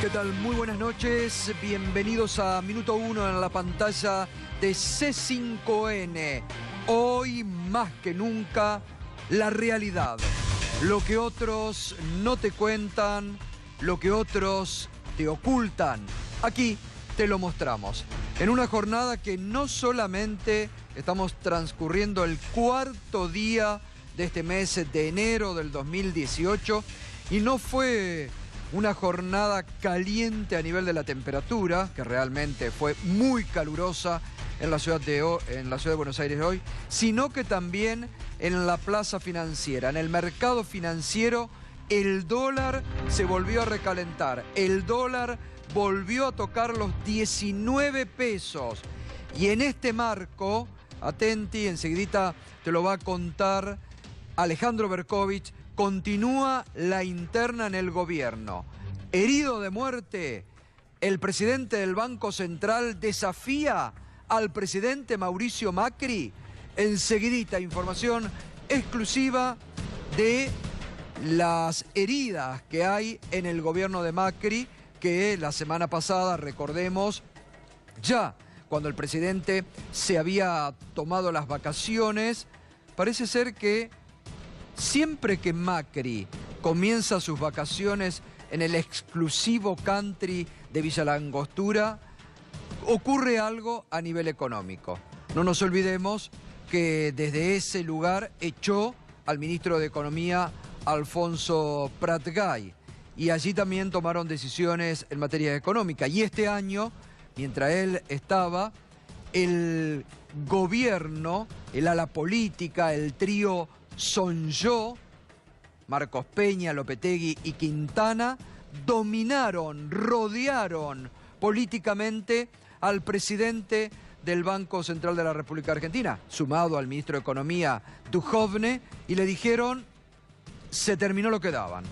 ¿Qué tal? Muy buenas noches, bienvenidos a Minuto 1 en la pantalla de C5N. Hoy más que nunca, la realidad. Lo que otros no te cuentan, lo que otros te ocultan. Aquí te lo mostramos. En una jornada que no solamente estamos transcurriendo el cuarto día de este mes de enero del 2018 y no fue una jornada caliente a nivel de la temperatura, que realmente fue muy calurosa en la ciudad de Buenos Aires hoy, sino que también en la plaza financiera, en el mercado financiero, el dólar se volvió a recalentar. El dólar volvió a tocar los 19 pesos. Y en este marco, atenti, enseguidita te lo va a contar Alejandro Berkovich, continúa la interna en el gobierno. Herido de muerte, el presidente del Banco Central desafía al presidente Mauricio Macri. Enseguidita, información exclusiva de las heridas que hay en el gobierno de Macri, que la semana pasada, recordemos, ya cuando el presidente se había tomado las vacaciones, parece ser que siempre que Macri comienza sus vacaciones en el exclusivo country de Villa La Angostura, ocurre algo a nivel económico. No nos olvidemos que desde ese lugar echó al ministro de Economía, Alfonso Prat-Gay, y allí también tomaron decisiones en materia económica. Y este año, mientras él estaba, el gobierno, el ala política, el trío Sonjó, Marcos Peña, Lopetegui y Quintana, dominaron, rodearon políticamente al presidente del Banco Central de la República Argentina, sumado al ministro de Economía, Duhovne, y le dijeron: se terminó lo que daban.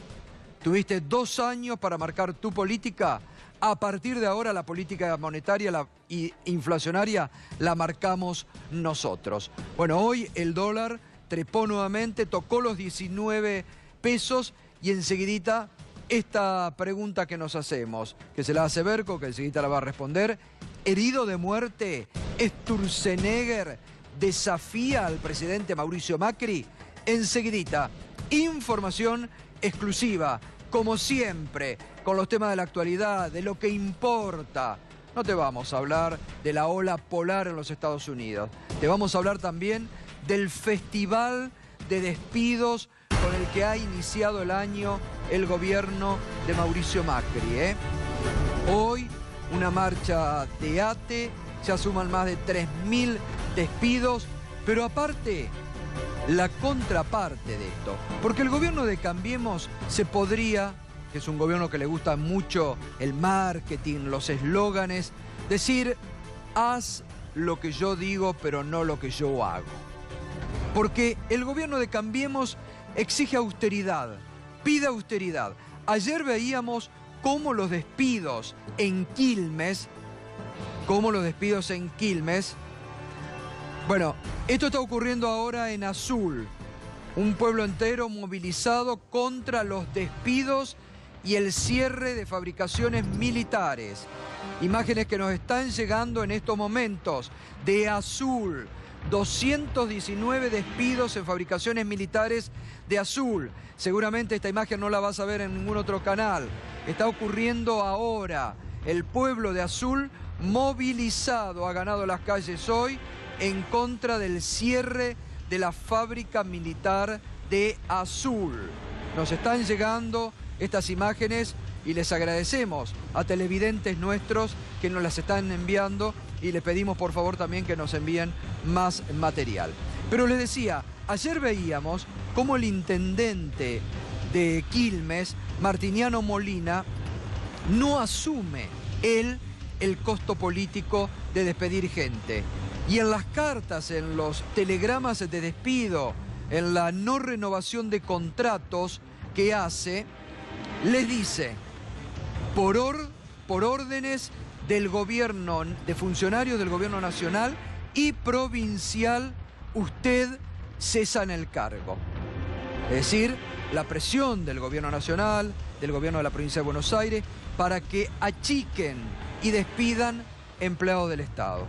Tuviste 2 años para marcar tu política. A partir de ahora la política monetaria y inflacionaria la marcamos nosotros. Bueno, hoy el dólar trepó nuevamente, tocó los 19 pesos y enseguidita esta pregunta que nos hacemos, que se la hace Berco, que enseguidita la va a responder. Herido de muerte, Sturzenegger desafía al presidente Mauricio Macri. Enseguidita, información exclusiva, como siempre, con los temas de la actualidad, de lo que importa. No te vamos a hablar de la ola polar en los Estados Unidos. Te vamos a hablar también del festival de despidos con el que ha iniciado el año el gobierno de Mauricio Macri. Hoy, una marcha de ATE, ya suman más de 3.000 despidos, pero aparte, la contraparte de esto, porque el gobierno de Cambiemos se podría, que es un gobierno que le gusta mucho el marketing, los eslóganes, decir: haz lo que yo digo, pero no lo que yo hago. Porque el gobierno de Cambiemos exige austeridad, pide austeridad. Ayer veíamos cómo los despidos en Quilmes, bueno, esto está ocurriendo ahora en Azul, un pueblo entero movilizado contra los despidos y el cierre de fabricaciones militares. Imágenes que nos están llegando en estos momentos de Azul. 219 despidos en fabricaciones militares de Azul. Seguramente esta imagen no la vas a ver en ningún otro canal. Está ocurriendo ahora. El pueblo de Azul movilizado ha ganado las calles hoy en contra del cierre de la fábrica militar de Azul. Nos están llegando estas imágenes y les agradecemos a televidentes nuestros que nos las están enviando y les pedimos por favor también que nos envíen más material. Pero les decía, ayer veíamos cómo el intendente de Quilmes, Martiniano Molina, no asume él el costo político de despedir gente. Y en las cartas, en los telegramas de despido, en la no renovación de contratos que hace, les dice: por órdenes del gobierno, de funcionarios del gobierno nacional y provincial, usted cesa en el cargo. Es decir, la presión del gobierno nacional, del gobierno de la provincia de Buenos Aires, para que achiquen y despidan empleados del Estado.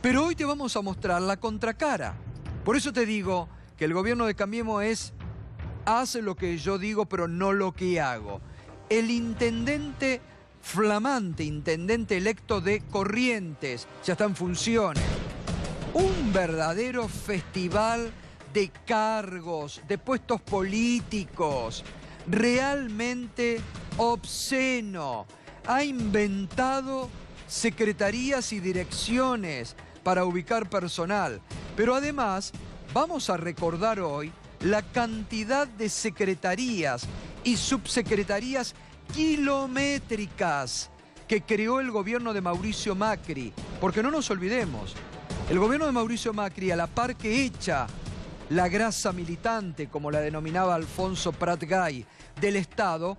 Pero hoy te vamos a mostrar la contracara. Por eso te digo que el gobierno de Cambiemos hace lo que yo digo, pero no lo que hago. El intendente flamante, intendente electo de Corrientes, ya está en funciones. Un verdadero festival de cargos, de puestos políticos, realmente obsceno. Ha inventado secretarías y direcciones para ubicar personal. Pero además, vamos a recordar hoy la cantidad de secretarías y subsecretarías kilométricas que creó el gobierno de Mauricio Macri. Porque no nos olvidemos, el gobierno de Mauricio Macri, a la par que echa la grasa militante, como la denominaba Alfonso Prat Gay, del Estado,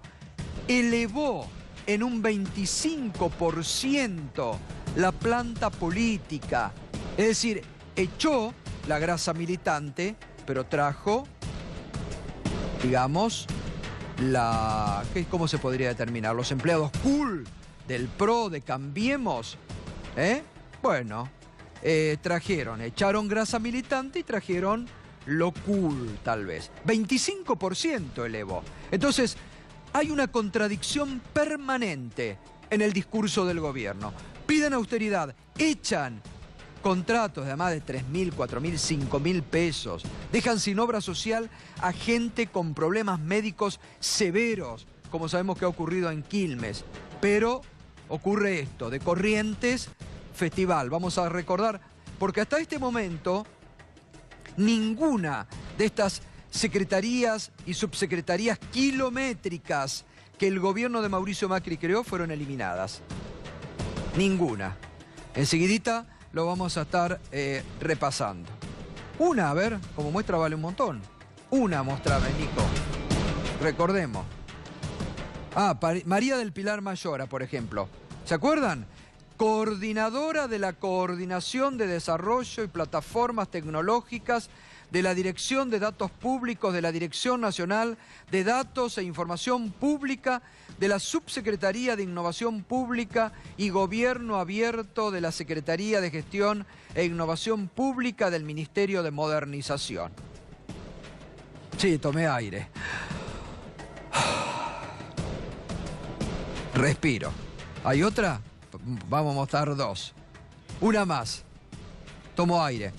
elevó en un 25% la planta política. Es decir, echó la grasa militante, pero trajo, digamos, ¿cómo se podría determinar? Los empleados cool del PRO, de Cambiemos, bueno, echaron grasa militante y trajeron lo cool, tal vez. 25% elevó. Entonces, hay una contradicción permanente en el discurso del gobierno. Piden austeridad, echan contratos de más de 3.000, 4.000, 5.000 pesos. Dejan sin obra social a gente con problemas médicos severos, como sabemos que ha ocurrido en Quilmes. Pero ocurre esto, de Corrientes, festival. Vamos a recordar, porque hasta este momento, ninguna de estas secretarías y subsecretarías kilométricas que el gobierno de Mauricio Macri creó fueron eliminadas. Ninguna. Enseguidita lo vamos a estar repasando. Una, a ver, como muestra vale un montón. Una mostrame, Nico. Recordemos. María del Pilar Mayora, por ejemplo. ¿Se acuerdan? Coordinadora de la Coordinación de Desarrollo y Plataformas Tecnológicas de la Dirección de Datos Públicos de la Dirección Nacional de Datos e Información Pública, de la Subsecretaría de Innovación Pública y Gobierno Abierto de la Secretaría de Gestión e Innovación Pública del Ministerio de Modernización. Sí, tomé aire. Respiro. ¿Hay otra? Vamos a mostrar dos. Una más. Tomo aire.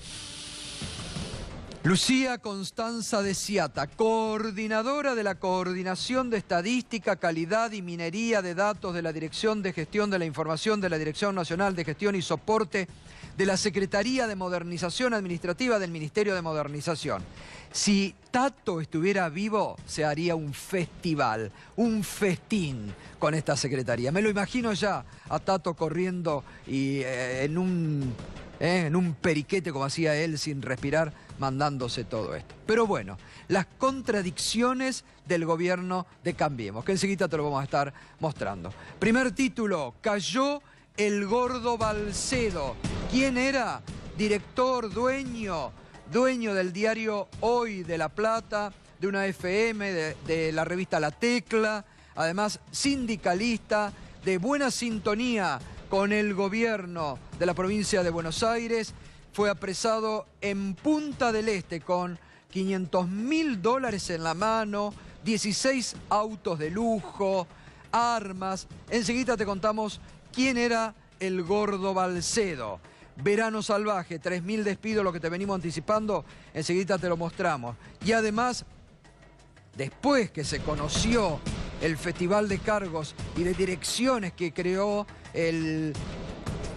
Lucía Constanza de Ciata, coordinadora de la Coordinación de Estadística, Calidad y Minería de Datos de la Dirección de Gestión de la Información de la Dirección Nacional de Gestión y Soporte de la Secretaría de Modernización Administrativa del Ministerio de Modernización. Si Tato estuviera vivo, se haría un festival, un festín con esta secretaría. Me lo imagino ya a Tato corriendo y en un periquete como hacía él sin respirar, mandándose todo esto. Pero bueno, las contradicciones del gobierno de Cambiemos, que enseguida te lo vamos a estar mostrando. Primer título, cayó el gordo Balcedo. ¿Quién era? Director, dueño del diario Hoy de La Plata, de una FM, de la revista La Tecla, además sindicalista, de buena sintonía con el gobierno de la provincia de Buenos Aires. Fue apresado en Punta del Este con $500.000 en la mano, 16 autos de lujo, armas. Enseguida te contamos quién era el gordo Balcedo. Verano salvaje, 3.000 despidos, lo que te venimos anticipando, enseguida te lo mostramos. Y además, después que se conoció el Festival de Cargos y de Direcciones que creó el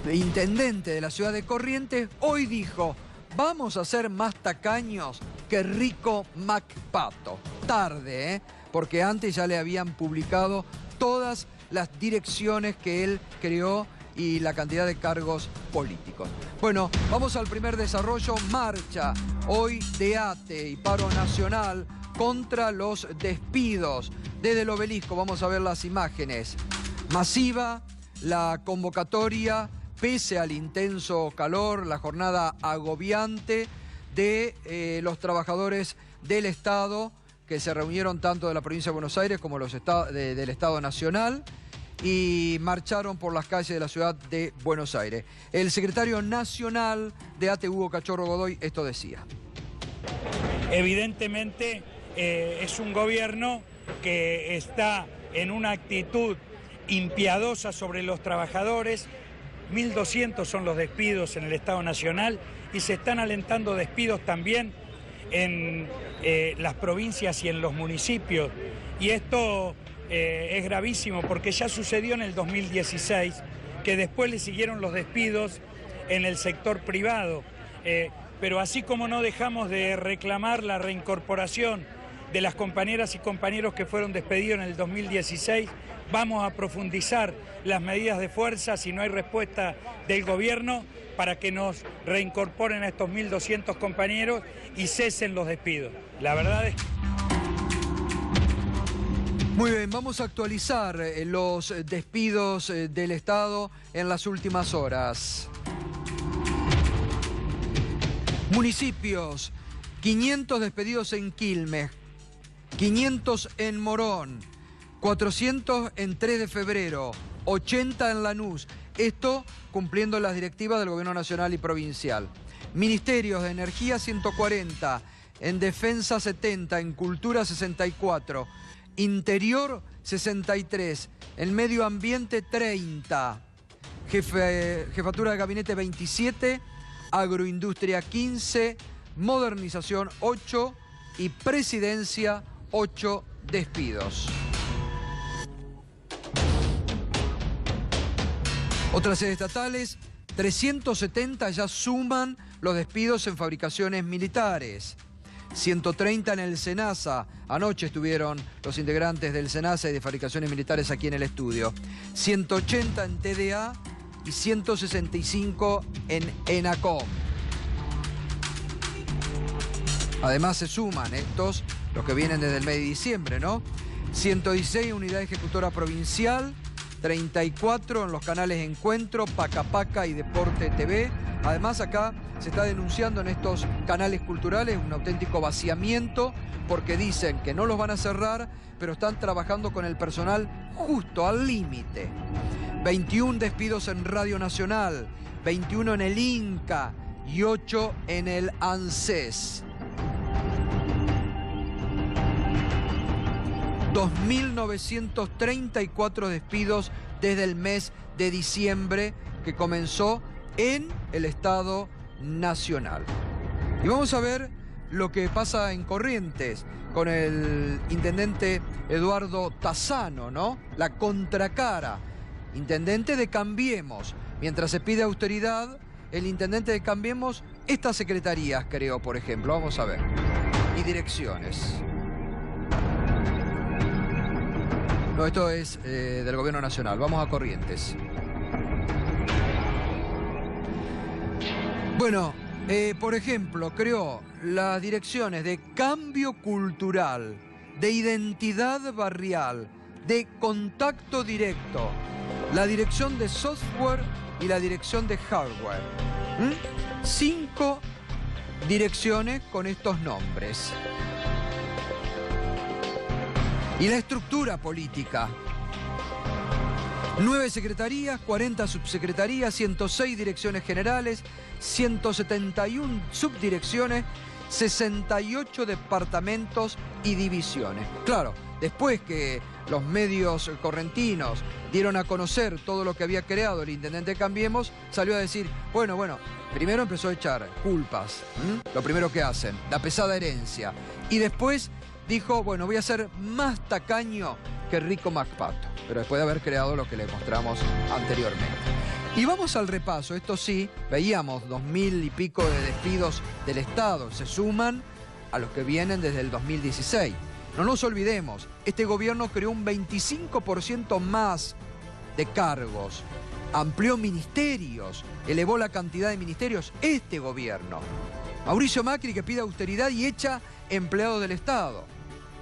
intendente de la ciudad de Corrientes, hoy dijo, vamos a ser más tacaños que Rico MacPato. Tarde, porque antes ya le habían publicado todas las direcciones que él creó y la cantidad de cargos políticos. Bueno, vamos al primer desarrollo. Marcha hoy de ATE y paro nacional contra los despidos. Desde el Obelisco vamos a ver las imágenes. Masiva la convocatoria, pese al intenso calor, la jornada agobiante de los trabajadores del Estado que se reunieron tanto de la provincia de Buenos Aires como del Estado Nacional y marcharon por las calles de la ciudad de Buenos Aires. El secretario nacional de ATE, Hugo Cachorro Godoy, esto decía. Evidentemente es un gobierno que está en una actitud impiadosa sobre los trabajadores. 1.200 son los despidos en el Estado Nacional y se están alentando despidos también en las provincias y en los municipios. Y esto es gravísimo porque ya sucedió en el 2016, que después le siguieron los despidos en el sector privado. Pero así como no dejamos de reclamar la reincorporación de las compañeras y compañeros que fueron despedidos en el 2016, vamos a profundizar las medidas de fuerza si no hay respuesta del gobierno para que nos reincorporen a estos 1.200 compañeros y cesen los despidos. La verdad es... Muy bien, vamos a actualizar los despidos del Estado en las últimas horas. Municipios, 500 despedidos en Quilmes, 500 en Morón, 400 en 3 de febrero, 80 en Lanús. Esto cumpliendo las directivas del Gobierno Nacional y Provincial. Ministerios de Energía 140, en Defensa 70, en Cultura 64, Interior 63, en Medio Ambiente 30, Jefatura de Gabinete 27, Agroindustria 15, Modernización 8 y Presidencia 8 despidos. Otras sedes estatales, 370 ya suman los despidos en fabricaciones militares. 130 en el SENASA. Anoche estuvieron los integrantes del SENASA y de fabricaciones militares aquí en el estudio. 180 en TDA y 165 en ENACOM. Además se suman estos, los que vienen desde el mes de diciembre, ¿no? 116 unidad ejecutora provincial, 34 en los canales Encuentro, Paca Paca y Deporte TV. Además acá se está denunciando en estos canales culturales un auténtico vaciamiento porque dicen que no los van a cerrar, pero están trabajando con el personal justo al límite. 21 despidos en Radio Nacional, 21 en el INCA y 8 en el ANSES. 2.934 despidos desde el mes de diciembre que comenzó en el Estado Nacional. Y vamos a ver lo que pasa en Corrientes con el intendente Eduardo Tassano, ¿no? La contracara, intendente de Cambiemos. Mientras se pide austeridad, el intendente de Cambiemos, estas secretarías creó, por ejemplo. Vamos a ver. Y direcciones. No, esto es del Gobierno Nacional. Vamos a Corrientes. Bueno, por ejemplo, creó las direcciones de cambio cultural, de identidad barrial, de contacto directo, la dirección de software y la dirección de hardware. 5 direcciones con estos nombres. Y la estructura política. 9 secretarías, 40 subsecretarías, 106 direcciones generales, 171 subdirecciones, 68 departamentos y divisiones. Claro, después que los medios correntinos dieron a conocer todo lo que había creado el intendente Cambiemos, salió a decir, bueno, primero empezó a echar culpas, lo primero que hacen, la pesada herencia, y después dijo, bueno, voy a ser más tacaño que Rico MacPato, pero después de haber creado lo que le mostramos anteriormente. Y vamos al repaso, esto sí, veíamos 2.000 y pico de despidos del Estado, se suman a los que vienen desde el 2016. No nos olvidemos, este gobierno creó un 25% más de cargos, amplió ministerios, elevó la cantidad de ministerios, este gobierno. Mauricio Macri que pide austeridad y echa empleados del Estado.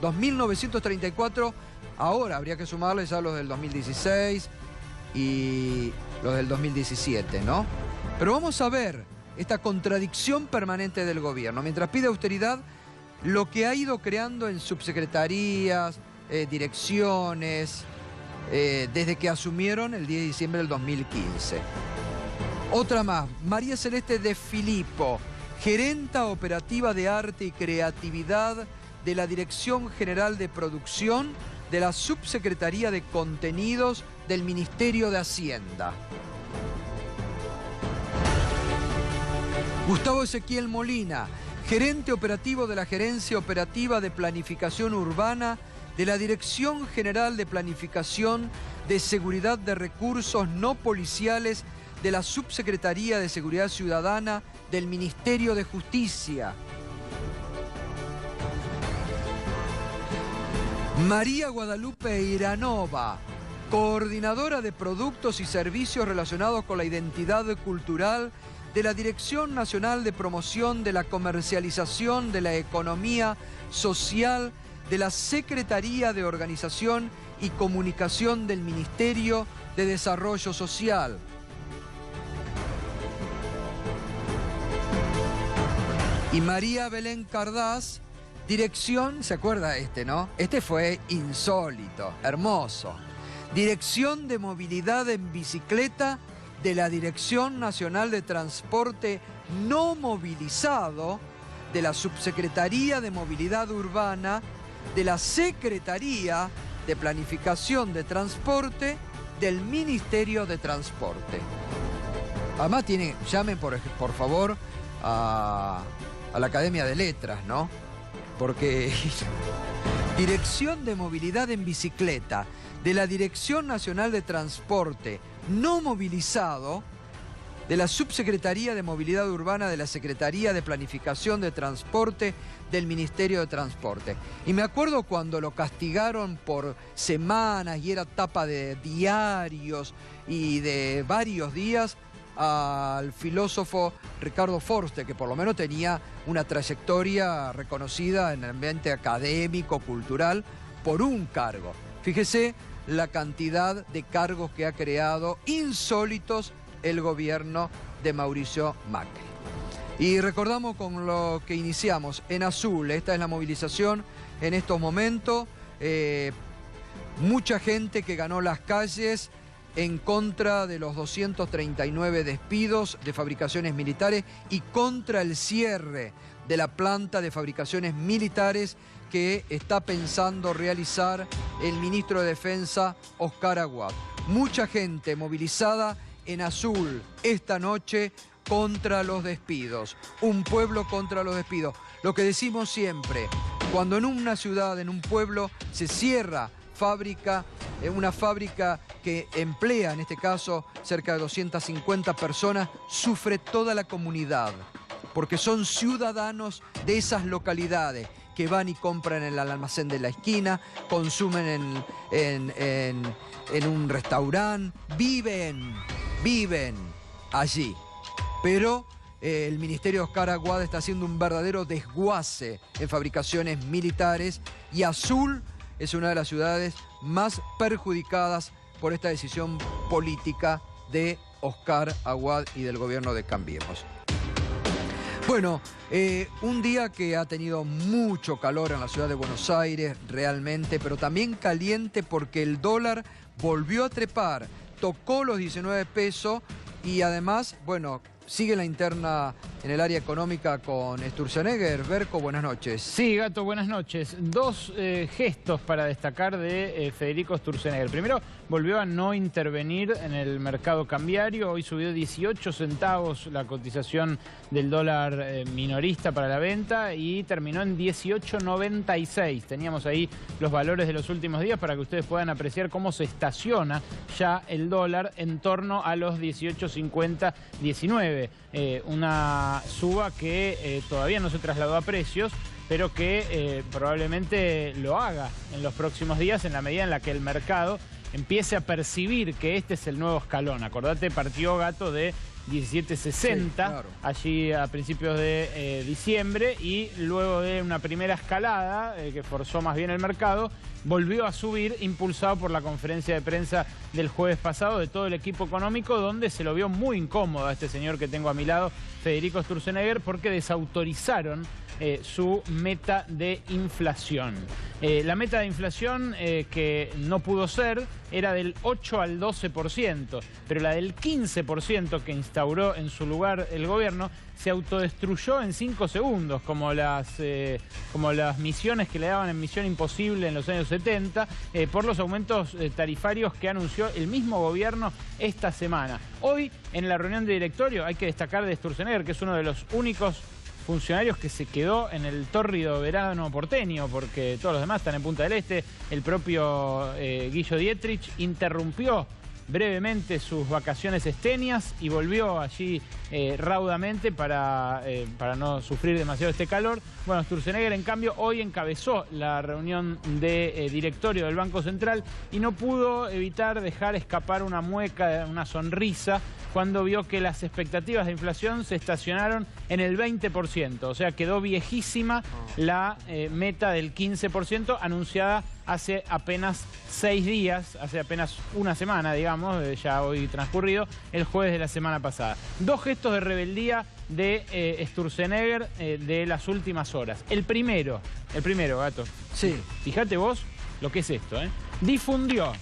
2.934, ahora habría que sumarles a los del 2016 y los del 2017, ¿no? Pero vamos a ver esta contradicción permanente del gobierno. Mientras pide austeridad, lo que ha ido creando en subsecretarías, direcciones, desde que asumieron el 10 de diciembre del 2015. Otra más, María Celeste de Filippo, gerenta operativa de arte y creatividad de la Dirección General de Producción de la Subsecretaría de Contenidos del Ministerio de Hacienda. Gustavo Ezequiel Molina, gerente operativo de la Gerencia Operativa de Planificación Urbana de la Dirección General de Planificación de Seguridad de Recursos No Policiales de la Subsecretaría de Seguridad Ciudadana del Ministerio de Justicia. María Guadalupe Iranova, coordinadora de productos y servicios relacionados con la identidad cultural de la Dirección Nacional de Promoción de la Comercialización de la Economía Social de la Secretaría de Organización y Comunicación del Ministerio de Desarrollo Social. Y María Belén Cardás, dirección, ¿se acuerda no? Este fue insólito, hermoso. Dirección de Movilidad en Bicicleta de la Dirección Nacional de Transporte No Movilizado de la Subsecretaría de Movilidad Urbana de la Secretaría de Planificación de Transporte del Ministerio de Transporte. Además llamen por favor a la Academia de Letras, ¿no? Porque Dirección de Movilidad en Bicicleta de la Dirección Nacional de Transporte No Movilizado de la Subsecretaría de Movilidad Urbana de la Secretaría de Planificación de Transporte del Ministerio de Transporte. Y me acuerdo cuando lo castigaron por semanas y era tapa de diarios y de varios días al filósofo Ricardo Forste, que por lo menos tenía una trayectoria reconocida en el ambiente académico, cultural, por un cargo. Fíjese la cantidad de cargos que ha creado insólitos el gobierno de Mauricio Macri. Y recordamos con lo que iniciamos, en azul, esta es la movilización en estos momentos, mucha gente que ganó las calles en contra de los 239 despidos de fabricaciones militares y contra el cierre de la planta de fabricaciones militares que está pensando realizar el ministro de Defensa, Oscar Aguad. Mucha gente movilizada en azul esta noche contra los despidos. Un pueblo contra los despidos. Lo que decimos siempre, cuando en una ciudad, en un pueblo, se cierra fábrica, una fábrica que emplea, en este caso, cerca de 250 personas, sufre toda la comunidad, porque son ciudadanos de esas localidades que van y compran en el almacén de la esquina, consumen en un restaurante, viven allí. Pero el Ministerio de Oscar Aguad está haciendo un verdadero desguace en fabricaciones militares y Azul es una de las ciudades más perjudicadas por esta decisión política de Oscar Aguad y del gobierno de Cambiemos. Bueno, un día que ha tenido mucho calor en la ciudad de Buenos Aires, realmente, pero también caliente porque el dólar volvió a trepar, tocó los 19 pesos y además, bueno, sigue la interna en el área económica con Sturzenegger. Berco, buenas noches. Sí, Gato, buenas noches. Dos gestos para destacar de Federico Sturzenegger. Primero, volvió a no intervenir en el mercado cambiario. Hoy subió 18 centavos la cotización del dólar minorista para la venta y terminó en 18.96. Teníamos ahí los valores de los últimos días para que ustedes puedan apreciar cómo se estaciona ya el dólar en torno a los 18.50, 19. Una suba que todavía no se trasladó a precios, pero que probablemente lo haga en los próximos días en la medida en la que el mercado empiece a percibir que este es el nuevo escalón. Acordate, partió Gato de 17,60, claro, allí a principios de diciembre, y luego de una primera escalada que forzó más bien el mercado, volvió a subir, impulsado por la conferencia de prensa del jueves pasado de todo el equipo económico, donde se lo vio muy incómodo a este señor que tengo a mi lado, Federico Sturzenegger, porque desautorizaron su meta de inflación. La meta de inflación que no pudo ser era del 8 al 12%, pero la del 15% que instauró en su lugar el gobierno se autodestruyó en 5 segundos, como las misiones que le daban en Misión Imposible en los años 70, por los aumentos tarifarios que anunció el mismo gobierno esta semana. Hoy, en la reunión de directorio, hay que destacar de Sturzenegger, que es uno de los únicos funcionarios que se quedó en el tórrido verano porteño, porque todos los demás están en Punta del Este. El propio Guillo Dietrich interrumpió brevemente sus vacaciones estenias y volvió allí raudamente para no sufrir demasiado este calor. Bueno, Sturzenegger, en cambio, hoy encabezó la reunión de directorio del Banco Central y no pudo evitar dejar escapar una mueca, una sonrisa, cuando vio que las expectativas de inflación se estacionaron en el 20%, o sea, quedó viejísima la meta del 15% anunciada hace apenas 6 días, hace apenas una semana, digamos, ya hoy transcurrido, el jueves de la semana pasada. Dos gestos de rebeldía de Sturzenegger de las últimas horas. El primero, Gato. Sí. Fíjate vos lo que es esto, ¿eh? Difundió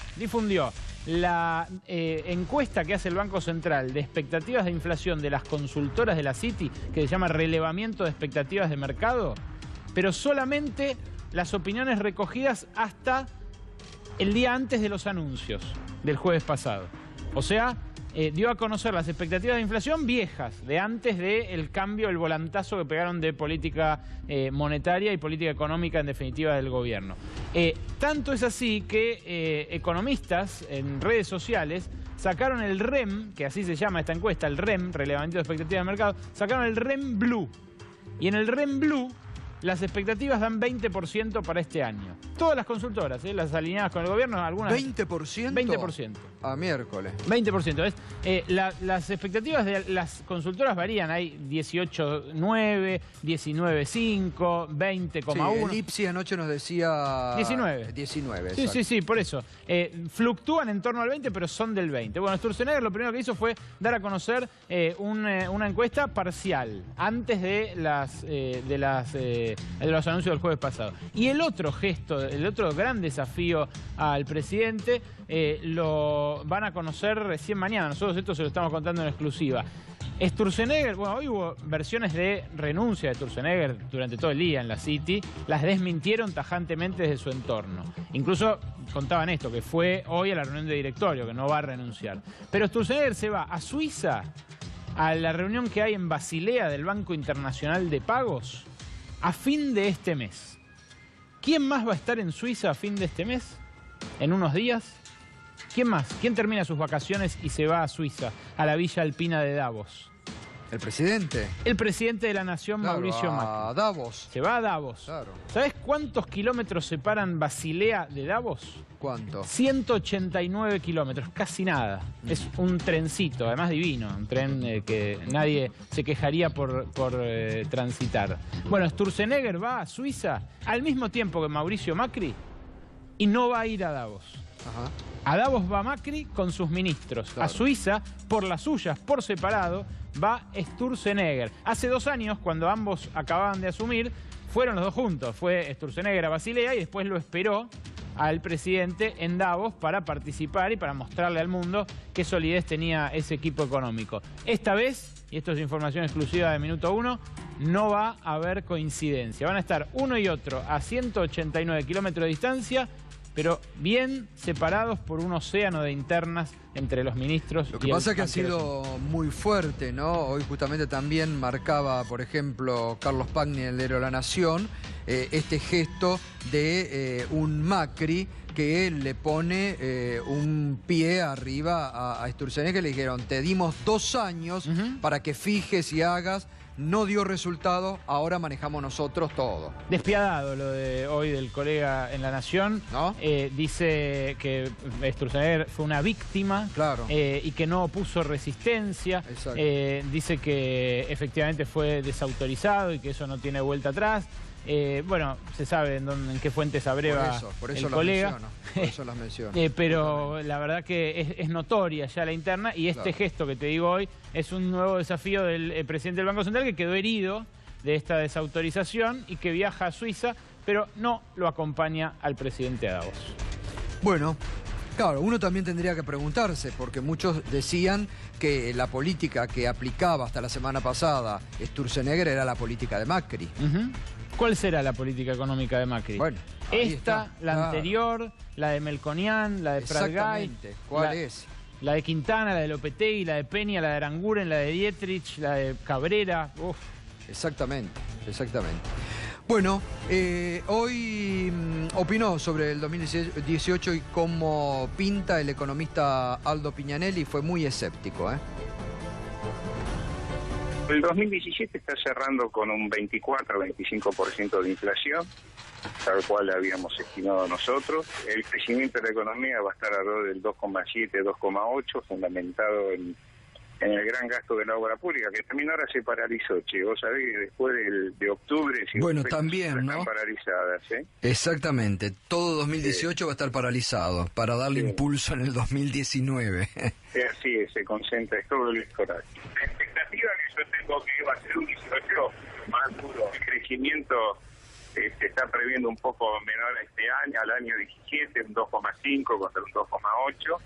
la encuesta que hace el Banco Central de expectativas de inflación de las consultoras de la Citi, que se llama relevamiento de expectativas de mercado, pero solamente las opiniones recogidas hasta el día antes de los anuncios del jueves pasado. O sea, dio a conocer las expectativas de inflación viejas, de antes del cambio, el volantazo que pegaron de política monetaria y política económica, en definitiva, del gobierno. Tanto es así que economistas en redes sociales sacaron el REM, que así se llama esta encuesta, el REM, relevamiento de expectativas de mercado, sacaron el REM Blue. Y en el REM Blue las expectativas dan 20% para este año. Todas las consultoras, las alineadas con el gobierno, algunas... ¿20%? 20%. A miércoles. 20%. Las expectativas de las consultoras varían. Hay 18,9, 19,5, 20,1. Sí, el IPSI anoche nos decía... 19. 19, Sí, por eso. Fluctúan en torno al 20, pero son del 20. Bueno, Sturzenegger lo primero que hizo fue dar a conocer una encuesta parcial, antes de los anuncios del jueves pasado. Y el otro gesto, el otro gran desafío al presidente, lo van a conocer recién mañana. Nosotros esto se lo estamos contando en exclusiva. Sturzenegger, bueno, hoy hubo versiones de renuncia de Sturzenegger durante todo el día en la Citi, las desmintieron tajantemente desde su entorno. Incluso contaban esto, que fue hoy a la reunión de directorio, que no va a renunciar. Pero Sturzenegger se va a Suiza, a la reunión que hay en Basilea del Banco Internacional de Pagos, a fin de este mes. ¿Quién más va a estar en Suiza a fin de este mes? ¿En unos días? ¿Quién más? ¿Quién termina sus vacaciones y se va a Suiza, a la Villa Alpina de Davos? ¿El presidente? El presidente de la Nación, claro, Mauricio Macri. a Davos. Se va a Davos. Claro. ¿Sabés cuántos kilómetros separan Basilea de Davos? ¿Cuánto? 189 kilómetros, casi nada. Es un trencito, además divino, un tren que nadie se quejaría por transitar. Bueno, Sturzenegger va a Suiza al mismo tiempo que Mauricio Macri y no va a ir a Davos. Ajá. A Davos va Macri con sus ministros. Claro. A Suiza, por las suyas, por separado, va Sturzenegger. Hace 2 años, cuando ambos acababan de asumir, fueron los dos juntos. Fue Sturzenegger a Basilea y después lo esperó al presidente en Davos para participar y para mostrarle al mundo qué solidez tenía ese equipo económico. Esta vez, y esto es información exclusiva de Minuto 1, no va a haber coincidencia. Van a estar uno y otro a 189 kilómetros de distancia, pero bien separados por un océano de internas entre los ministros. Lo que pasa es que ha sido muy fuerte, ¿no? Hoy justamente también marcaba, por ejemplo, Carlos Pagni, el diario La Nación, este gesto de un Macri que le pone un pie arriba a Sturzenegger, que le dijeron, te dimos 2 años para que fijes y hagas no dio resultado, ahora manejamos nosotros todo. Despiadado lo de hoy del colega en La Nación, ¿no? Dice que Sturzenegger fue una víctima, claro, y que no opuso resistencia. Dice que efectivamente fue desautorizado y que eso no tiene vuelta atrás. Bueno, se sabe en qué fuentes abreva por eso el colega. Por eso las menciono. Pero la verdad que es notoria ya la interna, y este gesto que te digo hoy es un nuevo desafío del presidente del Banco Central, que quedó herido de esta desautorización y que viaja a Suiza, pero no lo acompaña al presidente a Davos. Bueno, claro, uno también tendría que preguntarse, porque muchos decían que la política que aplicaba hasta la semana pasada Sturzenegger era la política de Macri. ¿Cuál será la política económica de Macri? Bueno, esta, la anterior, la de Melconian, la de Pratgay. ¿Cuál es? La de Quintana, la de Lopetegui, la de Peña, la de Aranguren, la de Dietrich, la de Cabrera. Uf. Exactamente. Bueno, hoy opinó sobre el 2018 y cómo pinta el economista Aldo Piñanelli. Fue muy escéptico, ¿eh? El 2017 está cerrando con un 24-25% de inflación, tal cual habíamos estimado nosotros. El crecimiento de la economía va a estar alrededor del 2,7-2,8, fundamentado en el gran gasto de la obra pública, que también ahora se paralizó, che. Vos sabés que después de octubre... Bueno, también, ¿no? Están paralizadas, ¿eh? Exactamente. Todo 2018 va a estar paralizado, para darle impulso en el 2019. Así es, se concentra, es todo el electoral. La expectativa que yo tengo que va a ser un 18 más duro. El crecimiento se está previendo un poco menor este año, al año 17, un 2,5 contra un 2,8.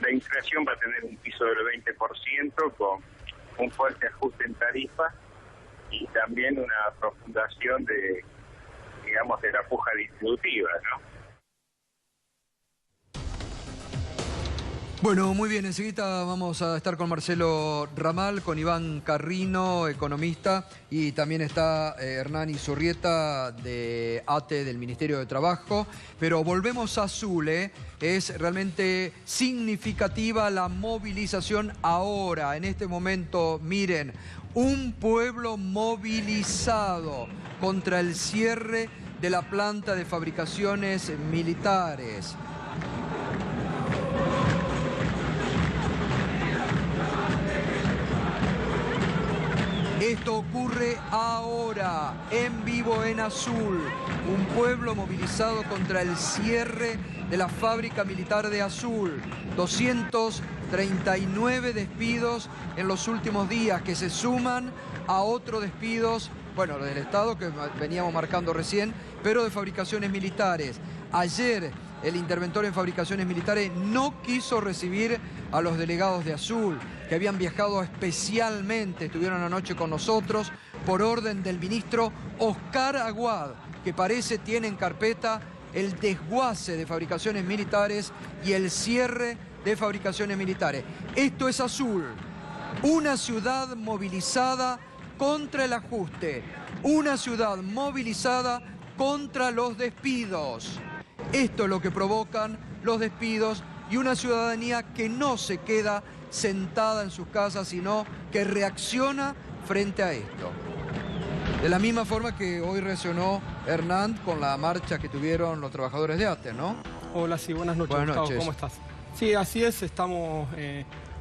La inflación va a tener un piso del 20% con un fuerte ajuste en tarifas y también una profundación de la puja distributiva, ¿no? Bueno, muy bien, enseguida vamos a estar con Marcelo Ramal, con Iván Carrino, economista, y también está Hernán Izurrieta de ATE, del Ministerio de Trabajo. Pero volvemos a Azul, ¿eh? Es realmente significativa la movilización ahora, en este momento. Miren, un pueblo movilizado contra el cierre de la planta de fabricaciones militares. Esto ocurre ahora, en vivo en Azul. Un pueblo movilizado contra el cierre de la fábrica militar de Azul. 239 despidos en los últimos días, que se suman a otros despidos, bueno, del Estado que veníamos marcando recién, pero de fabricaciones militares. Ayer el interventor en fabricaciones militares no quiso recibir a los delegados de Azul, que habían viajado especialmente, estuvieron anoche con nosotros, por orden del ministro Oscar Aguad, que parece tiene en carpeta el desguace de fabricaciones militares y el cierre de fabricaciones militares. Esto es Azul, una ciudad movilizada contra el ajuste, una ciudad movilizada contra los despidos. Esto es lo que provocan los despidos y una ciudadanía que no se queda sentada en sus casas, sino que reacciona frente a esto. De la misma forma que hoy reaccionó Hernán con la marcha que tuvieron los trabajadores de ATE, ¿no? Hola, sí, buenas noches, Buenas Gustavo, noches. ¿cómo estás? Sí, así es, estamos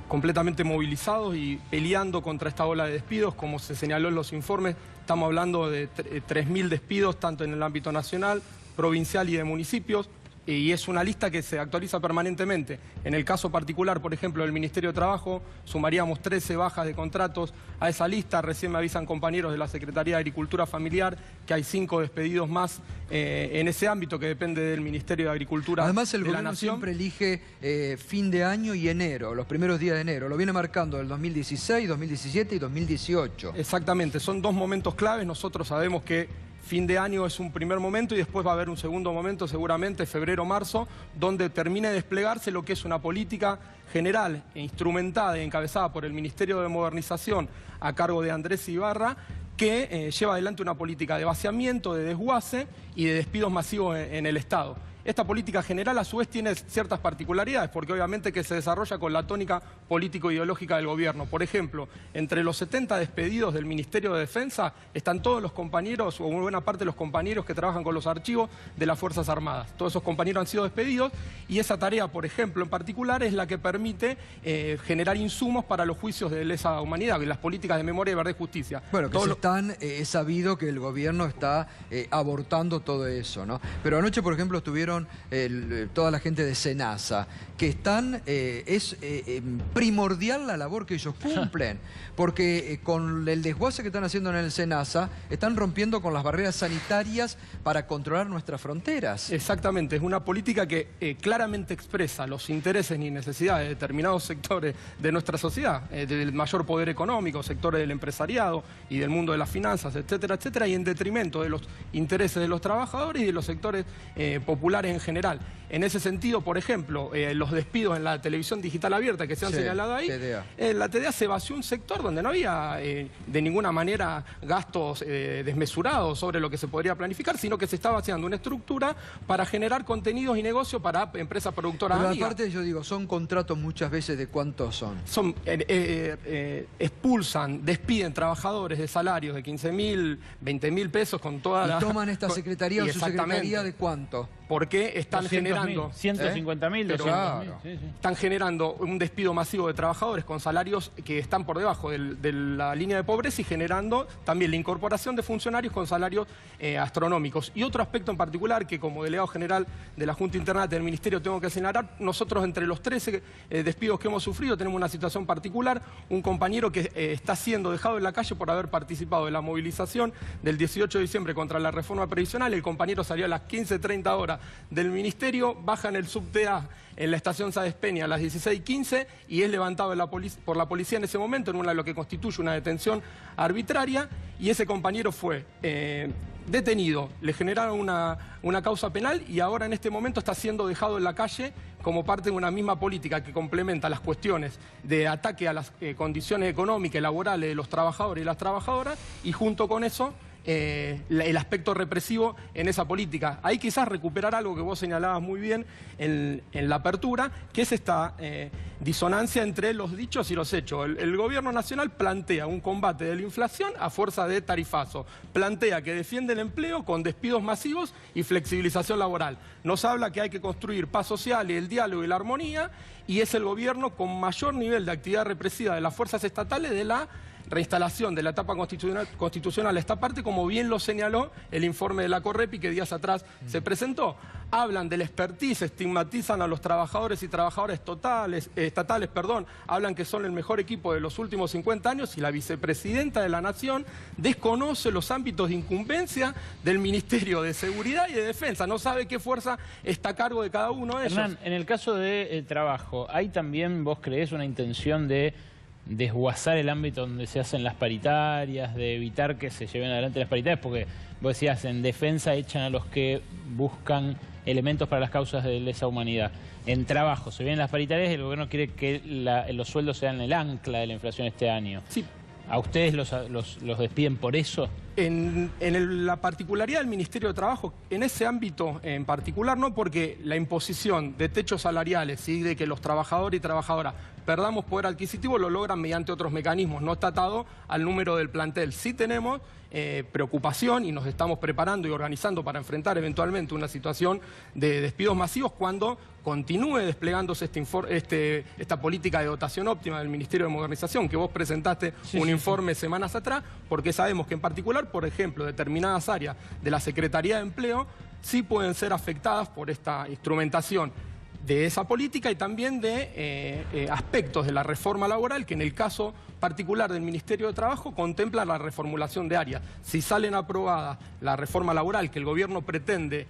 completamente movilizados y peleando contra esta ola de despidos. Como se señaló en los informes, estamos hablando de 3.000 despidos, tanto en el ámbito nacional, provincial y de municipios. Y es una lista que se actualiza permanentemente. En el caso particular, por ejemplo, del Ministerio de Trabajo, sumaríamos 13 bajas de contratos a esa lista. Recién me avisan compañeros de la Secretaría de Agricultura Familiar que hay 5 despedidos más en ese ámbito que depende del Ministerio de Agricultura. Además, el de la gobierno Nación siempre elige fin de año y enero, los primeros días de enero. Lo viene marcando el 2016, 2017 y 2018. Exactamente, son 2 momentos claves. Nosotros sabemos que fin de año es un primer momento y después va a haber un segundo momento, seguramente febrero-marzo, donde termine de desplegarse lo que es una política general, instrumentada y encabezada por el Ministerio de Modernización a cargo de Andrés Ibarra, que lleva adelante una política de vaciamiento, de desguace y de despidos masivos en el Estado. Esta política general a su vez tiene ciertas particularidades, porque obviamente que se desarrolla con la tónica político-ideológica del gobierno. Por ejemplo, entre los 70 despedidos del Ministerio de Defensa están todos los compañeros, o una buena parte de los compañeros que trabajan con los archivos de las Fuerzas Armadas. Todos esos compañeros han sido despedidos y esa tarea, por ejemplo, en particular, es la que permite generar insumos para los juicios de lesa humanidad y las políticas de memoria, verdad y justicia. Bueno, que es sabido que el gobierno está abortando todo eso, ¿no? Pero anoche, por ejemplo, estuvieron toda la gente de SENASA, que están, es primordial la labor que ellos cumplen, porque con el desguace que están haciendo en el SENASA, están rompiendo con las barreras sanitarias para controlar nuestras fronteras. Exactamente, es una política que claramente expresa los intereses y necesidades de determinados sectores de nuestra sociedad, del mayor poder económico, sectores del empresariado y del mundo de las finanzas, etcétera, etcétera, y en detrimento de los intereses de los trabajadores y de los sectores populares en general. En ese sentido, por ejemplo, los despidos en la televisión digital abierta que se han señalado ahí, la TDA se vació un sector donde no había de ninguna manera gastos desmesurados sobre lo que se podría planificar, sino que se estaba haciendo una estructura para generar contenidos y negocios para empresas productoras amigas. Pero aparte, yo digo, son contratos muchas veces de cuántos son. Expulsan, despiden trabajadores de salarios de 15.000, 20.000 pesos con toda la... ¿Y toman esta secretaría o su secretaría de cuánto? Porque están generando... 150.000, claro. Están generando un despido masivo de trabajadores con salarios que están por debajo de la línea de pobreza y generando también la incorporación de funcionarios con salarios astronómicos. Y otro aspecto en particular que como delegado general de la Junta Interna del Ministerio tengo que señalar, nosotros entre los 13 despidos que hemos sufrido tenemos una situación particular, un compañero que está siendo dejado en la calle por haber participado de la movilización del 18 de diciembre contra la reforma previsional. El compañero salió a las 15:30 horas del Ministerio, baja en el subte A en la estación Sáenz Peña a las 16:15 y es levantado por la policía en ese momento en lo que constituye una detención arbitraria, y ese compañero fue detenido, le generaron una causa penal y ahora en este momento está siendo dejado en la calle como parte de una misma política que complementa las cuestiones de ataque a las condiciones económicas y laborales de los trabajadores y las trabajadoras, y junto con eso el aspecto represivo en esa política. Ahí quizás recuperar algo que vos señalabas muy bien en la apertura, que es esta disonancia entre los dichos y los hechos. El gobierno nacional plantea un combate de la inflación a fuerza de tarifazo, plantea que defiende el empleo con despidos masivos y flexibilización laboral. Nos habla que hay que construir paz social y el diálogo y la armonía, y es el gobierno con mayor nivel de actividad represiva de las fuerzas estatales de la reinstalación de la etapa constitucional a esta parte, como bien lo señaló el informe de la Correpi que días atrás se presentó. Hablan del expertise, estigmatizan a los trabajadores y trabajadoras estatales, hablan que son el mejor equipo de los últimos 50 años, y la vicepresidenta de la Nación desconoce los ámbitos de incumbencia del Ministerio de Seguridad y de Defensa, no sabe qué fuerza está a cargo de cada uno de ellos. Hernán, en el caso del trabajo, ¿hay también, vos creés, una intención de desguazar el ámbito donde se hacen las paritarias, de evitar que se lleven adelante las paritarias? Porque vos decías, en defensa echan a los que buscan elementos para las causas de lesa humanidad. En trabajo se vienen las paritarias y el gobierno quiere que los sueldos sean el ancla de la inflación este año. Sí. ¿A ustedes los despiden por eso? La particularidad del Ministerio de Trabajo, en ese ámbito en particular no, porque la imposición de techos salariales y de que los trabajadores y trabajadoras perdamos poder adquisitivo lo logran mediante otros mecanismos, no está atado al número del plantel. Sí tenemos preocupación y nos estamos preparando y organizando para enfrentar eventualmente una situación de despidos masivos cuando continúe desplegándose esta política de dotación óptima del Ministerio de Modernización, que vos presentaste un informe semanas atrás, porque sabemos que en particular, por ejemplo, determinadas áreas de la Secretaría de Empleo sí pueden ser afectadas por esta instrumentación de esa política y también de aspectos de la reforma laboral que en el caso particular del Ministerio de Trabajo contempla la reformulación de áreas. Si salen aprobada la reforma laboral que el gobierno pretende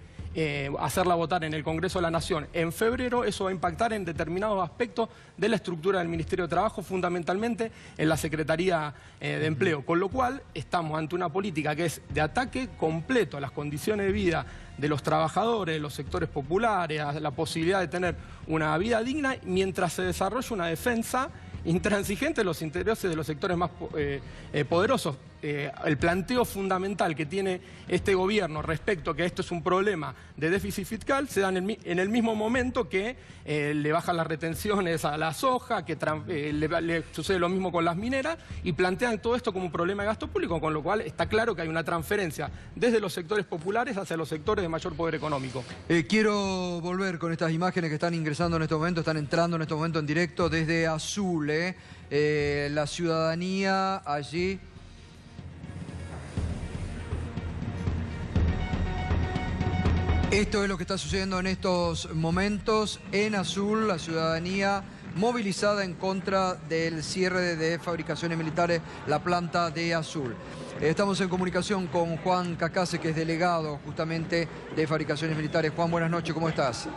hacerla votar en el Congreso de la Nación en febrero, eso va a impactar en determinados aspectos de la estructura del Ministerio de Trabajo, fundamentalmente en la Secretaría de Empleo, con lo cual estamos ante una política que es de ataque completo a las condiciones de vida de los trabajadores, de los sectores populares, a la posibilidad de tener una vida digna, mientras se desarrolla una defensa intransigente de los intereses de los sectores más poderosos. el planteo fundamental que tiene este gobierno respecto a que esto es un problema de déficit fiscal se da en el mismo momento que le bajan las retenciones a la soja, que le sucede lo mismo con las mineras, y plantean todo esto como un problema de gasto público, con lo cual está claro que hay una transferencia desde los sectores populares hacia los sectores de mayor poder económico. Quiero volver con estas imágenes que están ingresando en este momento, están entrando en este momento en directo desde Azul, la ciudadanía allí. Esto es lo que está sucediendo en estos momentos en Azul, la ciudadanía movilizada en contra del cierre de fabricaciones militares, la planta de Azul. Estamos en comunicación con Juan Cacase, que es delegado justamente de fabricaciones militares. Juan, buenas noches, ¿cómo estás?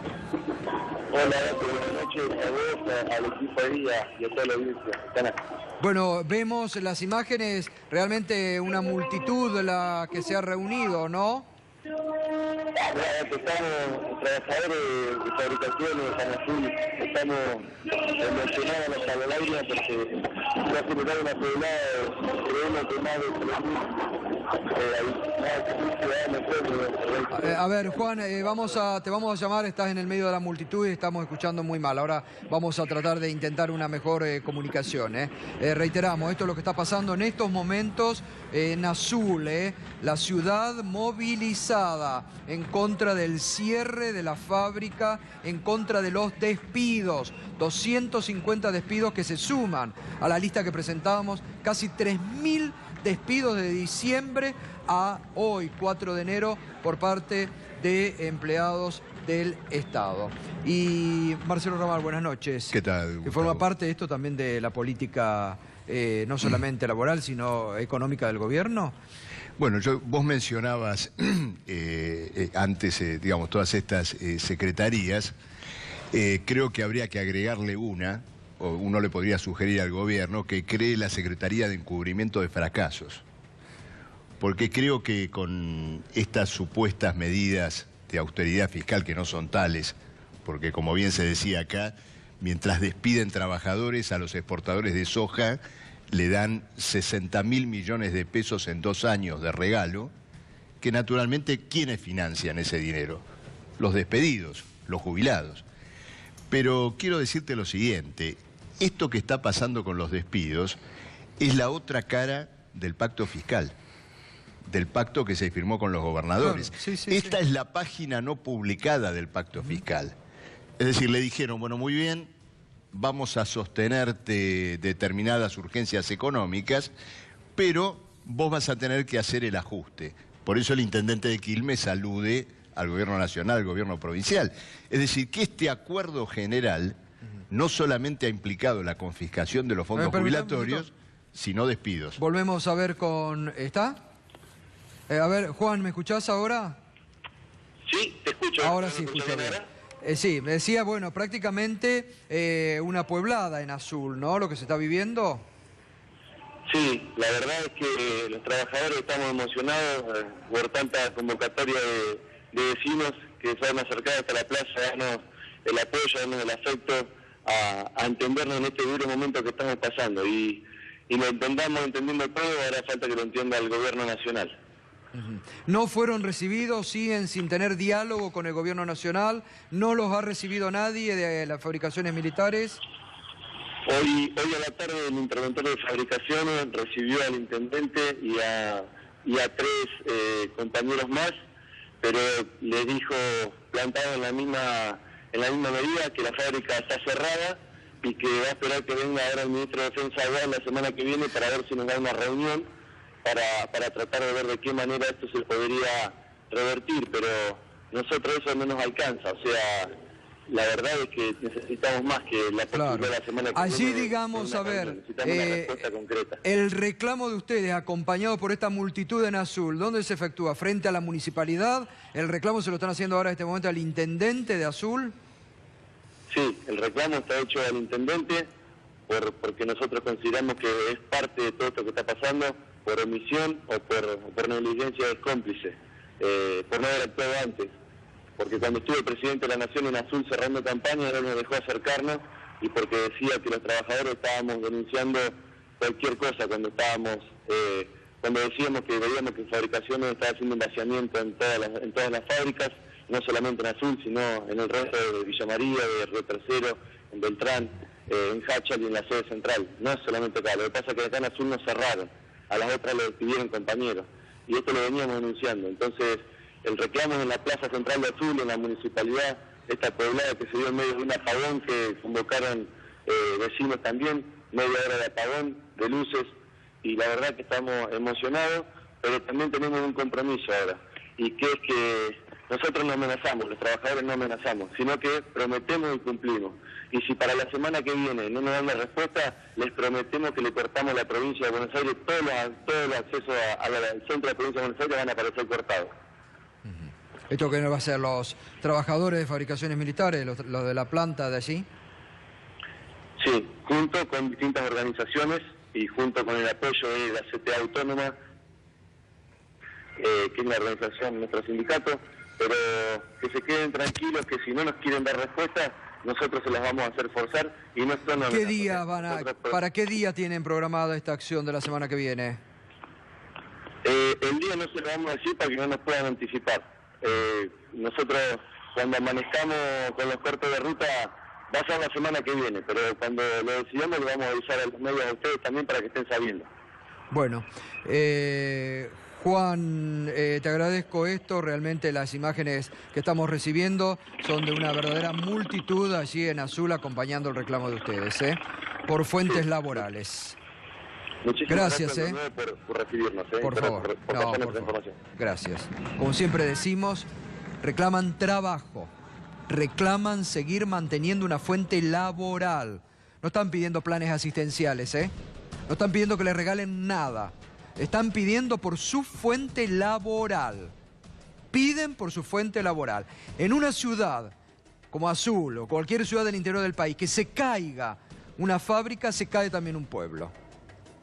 Hola, buenas noches a vos, al equipo ahí y a toda la audiencia. Bueno, vemos las imágenes, realmente una multitud la que se ha reunido, ¿no? Estamos trabajadores de fabricaciones en Azul, estamos emocionados a la lágrima porque va a generar una poblada, creemos que más de a ver, Juan, te vamos a llamar, estás en el medio de la multitud y estamos escuchando muy mal. Ahora vamos a tratar de intentar una mejor comunicación. Reiteramos, esto es lo que está pasando en estos momentos en Azul, la ciudad movilizada en contra del cierre de la fábrica, en contra de los despidos. 250 despidos que se suman a la lista que presentábamos, casi 3.000 despidos de diciembre a hoy, 4 de enero, por parte de empleados del Estado. Y Marcelo Ramal, buenas noches. ¿Qué tal, Gustavo? Que forma parte de esto también de la política, no solamente laboral, sino económica del gobierno. Bueno, vos mencionabas antes, digamos, todas estas secretarías. Creo que habría que agregarle o uno le podría sugerir al gobierno que cree la Secretaría de Encubrimiento de Fracasos. Porque creo que con estas supuestas medidas de austeridad fiscal, que no son tales, porque como bien se decía acá, mientras despiden trabajadores a los exportadores de soja, le dan 60.000 millones de pesos en 2 años de regalo, que naturalmente, ¿quiénes financian ese dinero? Los despedidos, los jubilados. Pero quiero decirte lo siguiente, esto que está pasando con los despidos es la otra cara del pacto fiscal, del pacto que se firmó con los gobernadores. Claro, sí, Esta es la página no publicada del pacto fiscal. Es decir, le dijeron, bueno, muy bien, vamos a sostenerte determinadas urgencias económicas, pero vos vas a tener que hacer el ajuste. Por eso el intendente de Quilmes alude al gobierno nacional, al gobierno provincial. Es decir, que este acuerdo general no solamente ha implicado la confiscación de los fondos jubilatorios, sino despidos. Volvemos a ver con... ¿Está? A ver, Juan, ¿me escuchás ahora? Sí, te escucho. Ahora sí, escucho bien. Sí, me decía, bueno, prácticamente una pueblada en Azul, ¿no? Lo que se está viviendo. Sí, la verdad es que los trabajadores estamos emocionados por tanta convocatoria de vecinos que se han acercado hasta la plaza, darnos el apoyo, darnos el afecto a entendernos en este duro momento que estamos pasando. Y lo entendamos entendiendo todo, ahora falta que lo entienda el gobierno nacional. No fueron recibidos, siguen sin tener diálogo con el gobierno nacional, no los ha recibido nadie de las fabricaciones militares. Hoy a la tarde el interventor de fabricaciones recibió al intendente y a 3 compañeros más, pero les dijo, plantado en la misma medida, que la fábrica está cerrada y que va a esperar que venga ahora el ministro de Defensa la semana que viene para ver si nos da una reunión para tratar de ver de qué manera esto se podría revertir, pero nosotros eso no nos alcanza, o sea, la verdad es que necesitamos más que la Claro. de la semana que Allí, viene. digamos, a ver, Necesitamos una respuesta concreta. el reclamo de ustedes, acompañado por esta multitud en Azul, ¿dónde se efectúa? ¿Frente a la municipalidad? ¿El reclamo se lo están haciendo ahora en este momento al intendente de Azul? Sí, el reclamo está hecho al intendente porque nosotros consideramos que es parte de todo esto que está pasando por omisión o por negligencia del cómplice, por no haber actuado antes. Porque cuando estuvo el presidente de la Nación en Azul cerrando campaña, él nos dejó acercarnos y porque decía que los trabajadores estábamos denunciando cualquier cosa cuando estábamos cuando decíamos que veíamos que Fabricaciones estaba haciendo un vaciamiento en todas las fábricas, no solamente en Azul, sino en el resto de Villa María, de Río Tercero, en Beltrán, en Hachal y en la sede central. No es solamente acá, lo que pasa es que acá en Azul nos cerraron, a las otras lo despidieron compañeros, y esto lo veníamos denunciando. Entonces, el reclamo en la plaza central de Azul, en la municipalidad, esta poblada que se dio en medio de un apagón que convocaron vecinos también, media hora de apagón, de luces, y la verdad que estamos emocionados, pero también tenemos un compromiso ahora, y que es que nosotros no amenazamos, los trabajadores no amenazamos, sino que prometemos y cumplimos. Y si para la semana que viene no nos dan la respuesta, les prometemos que le cortamos a la provincia de Buenos Aires, todos los accesos al centro de la provincia de Buenos Aires van a aparecer cortados. ¿Esto qué no va a ser los trabajadores de Fabricaciones Militares, los de la planta de allí? Sí, junto con distintas organizaciones y junto con el apoyo de la CTA Autónoma, que es la organización de nuestro sindicato, pero que se queden tranquilos que si no nos quieren dar respuesta, nosotros se las vamos a hacer forzar y no están... ¿Qué día ¿Para qué día tienen programada esta acción de la semana que viene? El día no se lo vamos a decir para que no nos puedan anticipar. Nosotros cuando amanezcamos con los cortes de ruta va a ser la semana que viene, pero cuando lo decidamos le vamos a avisar a los medios a ustedes también para que estén sabiendo. Bueno, Juan, te agradezco esto, realmente las imágenes que estamos recibiendo son de una verdadera multitud allí en Azul acompañando el reclamo de ustedes, por fuentes laborales. Muchísimas gracias por recibirnos, por favor, por pasarnos información. Gracias. Como siempre decimos, reclaman trabajo, reclaman seguir manteniendo una fuente laboral. No están pidiendo planes asistenciales, no están pidiendo que les regalen nada. Están pidiendo por su fuente laboral. Piden por su fuente laboral. En una ciudad como Azul o cualquier ciudad del interior del país, que se caiga una fábrica, se cae también un pueblo.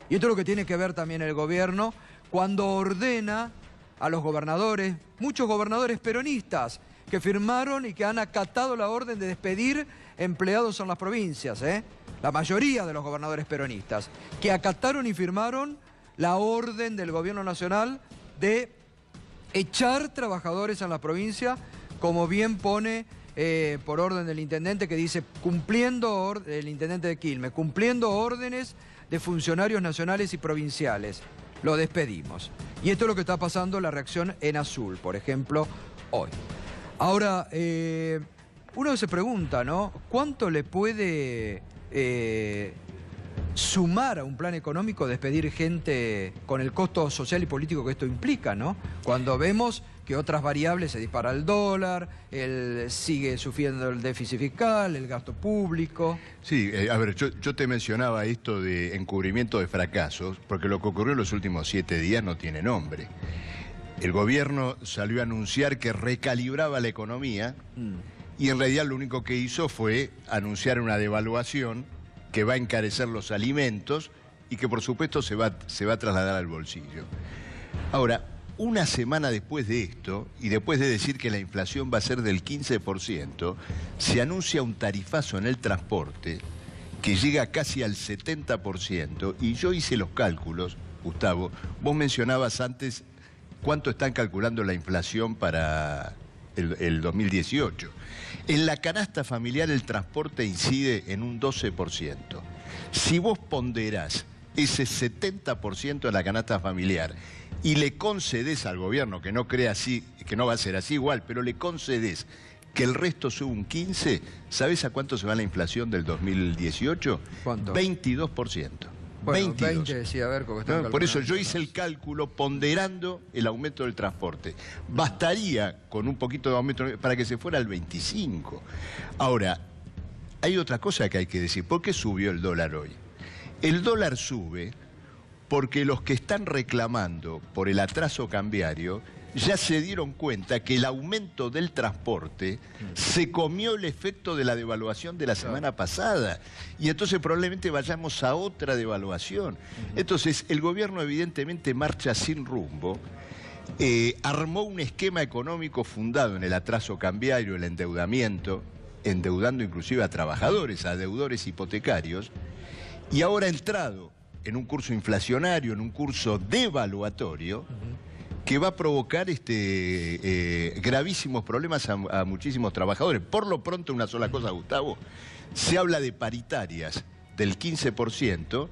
Y esto es lo que tiene que ver también el gobierno cuando ordena a los gobernadores, muchos gobernadores peronistas, que firmaron y que han acatado la orden de despedir empleados en las provincias, la mayoría de los gobernadores peronistas, que acataron y firmaron la orden del gobierno nacional de echar trabajadores en la provincia, como bien pone por orden del intendente que dice, el intendente de Quilmes, cumpliendo órdenes de funcionarios nacionales y provinciales. Lo despedimos. Y esto es lo que está pasando, la reacción en Azul, por ejemplo, hoy. Ahora, uno se pregunta, ¿no? ¿Cuánto le puede sumar a un plan económico despedir gente con el costo social y político que esto implica, ¿no? Cuando vemos que otras variables, se dispara el dólar, sigue sufriendo el déficit fiscal, el gasto público. Sí, a ver, yo te mencionaba esto de encubrimiento de fracasos, porque lo que ocurrió en los últimos 7 días no tiene nombre. El gobierno salió a anunciar que recalibraba la economía y en realidad lo único que hizo fue anunciar una devaluación que va a encarecer los alimentos y que por supuesto se va a trasladar al bolsillo. Ahora, una semana después de esto, y después de decir que la inflación va a ser del 15%, se anuncia un tarifazo en el transporte que llega casi al 70%, y yo hice los cálculos, Gustavo, vos mencionabas antes cuánto están calculando la inflación para el 2018. En la canasta familiar el transporte incide en un 12%. Si vos ponderás ese 70% de la canasta familiar y le concedés al gobierno, que no cree así, que no va a ser así igual, pero le concedés que el resto sube un 15%, ¿sabés a cuánto se va la inflación del 2018? ¿Cuánto? 22%. Bueno, 22. 20 decía, a ver, No, por eso yo hice el cálculo ponderando el aumento del transporte. Bastaría con un poquito de aumento para que se fuera al 25%. Ahora, hay otra cosa que hay que decir. ¿Por qué subió el dólar hoy? El dólar sube porque los que están reclamando por el atraso cambiario ya se dieron cuenta que el aumento del transporte se comió el efecto de la devaluación de la semana pasada. Y entonces probablemente vayamos a otra devaluación. Entonces el gobierno evidentemente marcha sin rumbo. Armó un esquema económico fundado en el atraso cambiario, el endeudamiento, endeudando inclusive a trabajadores, a deudores hipotecarios. Y ahora ha entrado en un curso inflacionario, en un curso devaluatorio, que va a provocar gravísimos problemas a muchísimos trabajadores. Por lo pronto, una sola cosa, Gustavo, se habla de paritarias del 15%,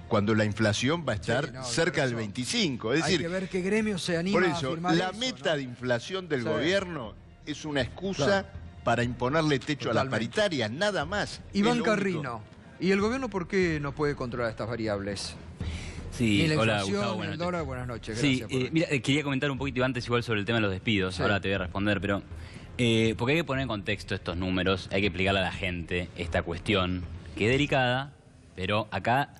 cuando la inflación va a estar cerca del 25%. Es decir, hay que ver qué gremio se anima por eso, a firmar la eso, meta ¿no? de inflación del gobierno es una excusa para imponerle techo a las paritarias, nada más. Iván Carrino, ¿y el gobierno por qué no puede controlar estas variables? Sí, Ni la hola inflación, Gustavo, ni el dólar, buenas noches. Sí, Gracias mira, quería comentar un poquito antes igual sobre el tema de los despidos, Sí. ahora te voy a responder, pero porque hay que poner en contexto estos números, hay que explicarle a la gente esta cuestión, que es delicada, pero acá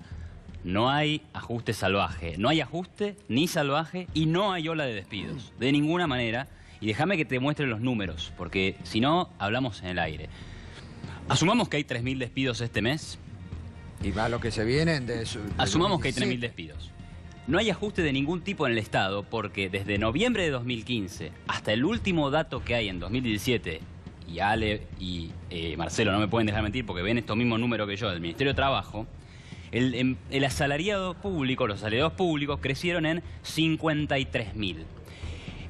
no hay ajuste salvaje, no hay ajuste ni salvaje y no hay ola de despidos, de ninguna manera. Y déjame que te muestre los números, porque si no, hablamos en el aire. Asumamos que hay 3.000 despidos este mes. Y más lo que se vienen de Asumamos que hay 3.000 despidos. No hay ajuste de ningún tipo en el Estado porque desde noviembre de 2015 hasta el último dato que hay en 2017, y Ale y Marcelo no me pueden dejar mentir porque ven estos mismos números que yo del Ministerio de Trabajo, el asalariado público, los asalariados públicos crecieron en 53.000.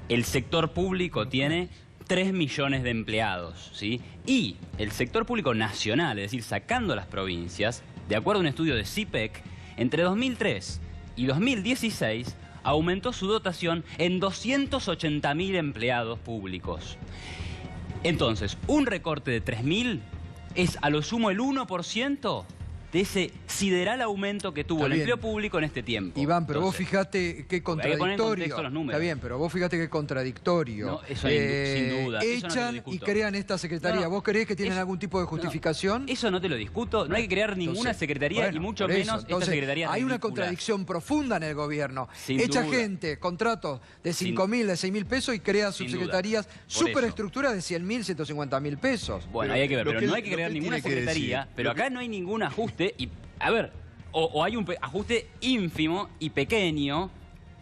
El sector público tiene 3 millones de empleados, ¿sí? Y el sector público nacional, es decir, sacando las provincias, de acuerdo a un estudio de CIPEC, entre 2003 y 2016 aumentó su dotación en 280.000 empleados públicos. Entonces, un recorte de 3.000 es a lo sumo el 1% de ese sideral aumento que tuvo el empleo público en este tiempo. Iván, pero entonces, vos fijate qué contradictorio. Está bien, pero vos fíjate qué contradictorio. No, eso sin duda. Echan y crean esta secretaría. ¿Vos creés que tienen algún tipo de justificación? Eso no te lo discuto. No hay que crear ninguna secretaría y mucho menos esta secretaría hay una ridícula. contradicción profunda en el gobierno. Sin Echa duda. gente, contratos de 5.000, de 6.000 pesos y crea Sin subsecretarías duda. Por superestructuras de 100.000, 150.000 pesos. Bueno, ahí hay que ver, pero no hay que crear ninguna secretaría, pero acá no hay ningún ajuste y, a ver, o hay un ajuste ínfimo y pequeño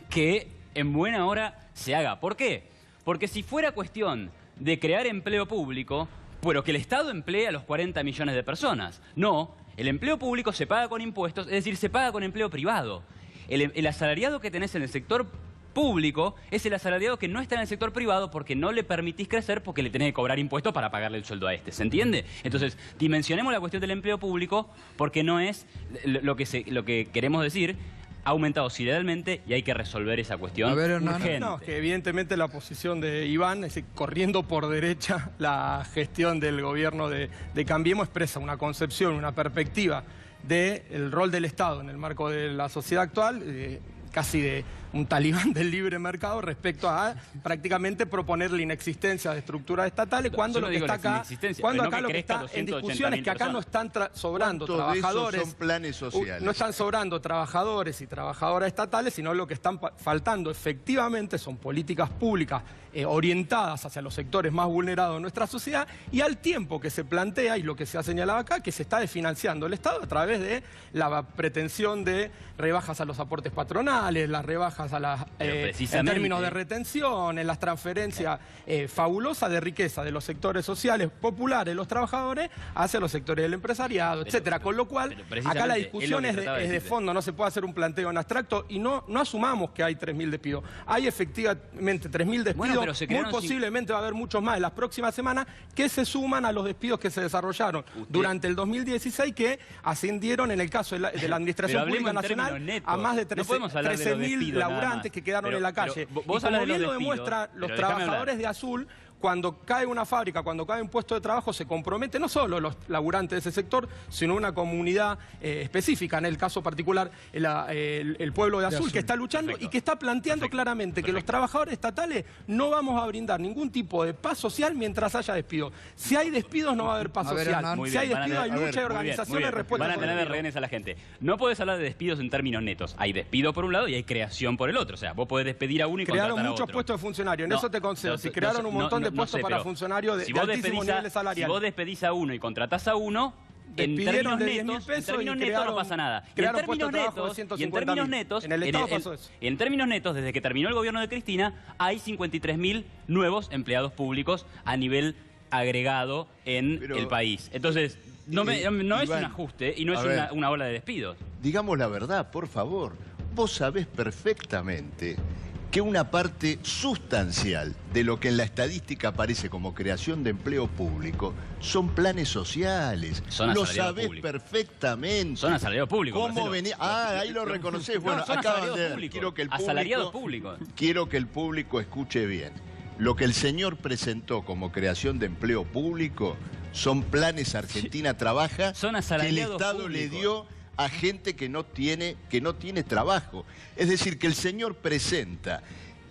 que en buena hora se haga. ¿Por qué? Porque si fuera cuestión de crear empleo público, pero que el Estado emplee a los 40 millones de personas. No, el empleo público se paga con impuestos, es decir, se paga con empleo privado. El asalariado que tenés en el sector público es el asalariado que no está en el sector privado porque no le permitís crecer porque le tenés que cobrar impuestos para pagarle el sueldo a este. ¿Se entiende? Entonces, dimensionemos la cuestión del empleo público porque no es lo que queremos decir. Ha aumentado sideralmente y hay que resolver esa cuestión urgente. No, que evidentemente la posición de Iván, es decir, corriendo por derecha la gestión del gobierno de Cambiemos, expresa una concepción, una perspectiva del rol del Estado en el marco de la sociedad actual, casi de un talibán del libre mercado respecto a prácticamente proponer la inexistencia de estructuras estatales cuando lo que está acá, cuando acá lo que está en discusión es que acá no están sobrando trabajadores, son planes sociales. No están sobrando trabajadores y trabajadoras estatales, sino lo que están faltando efectivamente son políticas públicas orientadas hacia los sectores más vulnerados de nuestra sociedad y al tiempo que se plantea, y lo que se ha señalado acá, que se está desfinanciando el Estado a través de la pretensión de rebajas a los aportes patronales, las rebajas a en términos de retención, en las transferencias fabulosas de riqueza de los sectores sociales populares, los trabajadores, hacia los sectores del empresariado, etcétera. Con lo cual, acá la discusión es de fondo, no se puede hacer un planteo en abstracto y no asumamos que hay 3.000 despidos. Hay efectivamente 3.000 despidos, muy posiblemente va a haber muchos más en las próximas semanas que se suman a los despidos que se desarrollaron durante el 2016 que ascendieron en el caso de la Administración Pública Nacional a más de 13.000 laburantes que quedaron en la calle. Y como bien lo demuestran los trabajadores de Azul, cuando cae una fábrica, cuando cae un puesto de trabajo, se compromete no solo los laburantes de ese sector, sino una comunidad específica, en el caso particular el pueblo de Azul, que está luchando y que está planteando claramente que los trabajadores estatales no vamos a brindar ningún tipo de paz social mientras haya despidos. Si hay despidos no va a haber paz social. Si hay despidos hay lucha y organización de respuesta. Van a tener de rehenes a la gente. No podés hablar de despidos en términos netos. Hay despido por un lado y hay creación por el otro. O sea, vos podés despedir a uno y contratar a otro. Crearon muchos puestos de funcionarios, en eso te concedo. Si crearon un montón de puestos para funcionarios de altísimo nivel salarial. Si vos despedís a uno y contratás a uno, en términos netos no pasa nada. Y en términos netos, desde que terminó el gobierno de Cristina, hay 53.000 nuevos empleados públicos a nivel agregado en el país. Entonces, no es un ajuste y no es una ola de despidos. digamos la verdad, por favor. Vos sabés perfectamente que una parte sustancial de lo que en la estadística aparece como creación de empleo público son planes sociales. Lo sabés perfectamente. Son asalariados públicos. ¿Cómo venía? Ah, ahí lo reconocés. Bueno, acaban de ver. Asalariados públicos. Quiero que el público escuche bien. Lo que el señor presentó como creación de empleo público son planes Argentina Trabaja que el Estado le dio a gente que no tiene trabajo. Es decir, que el señor presenta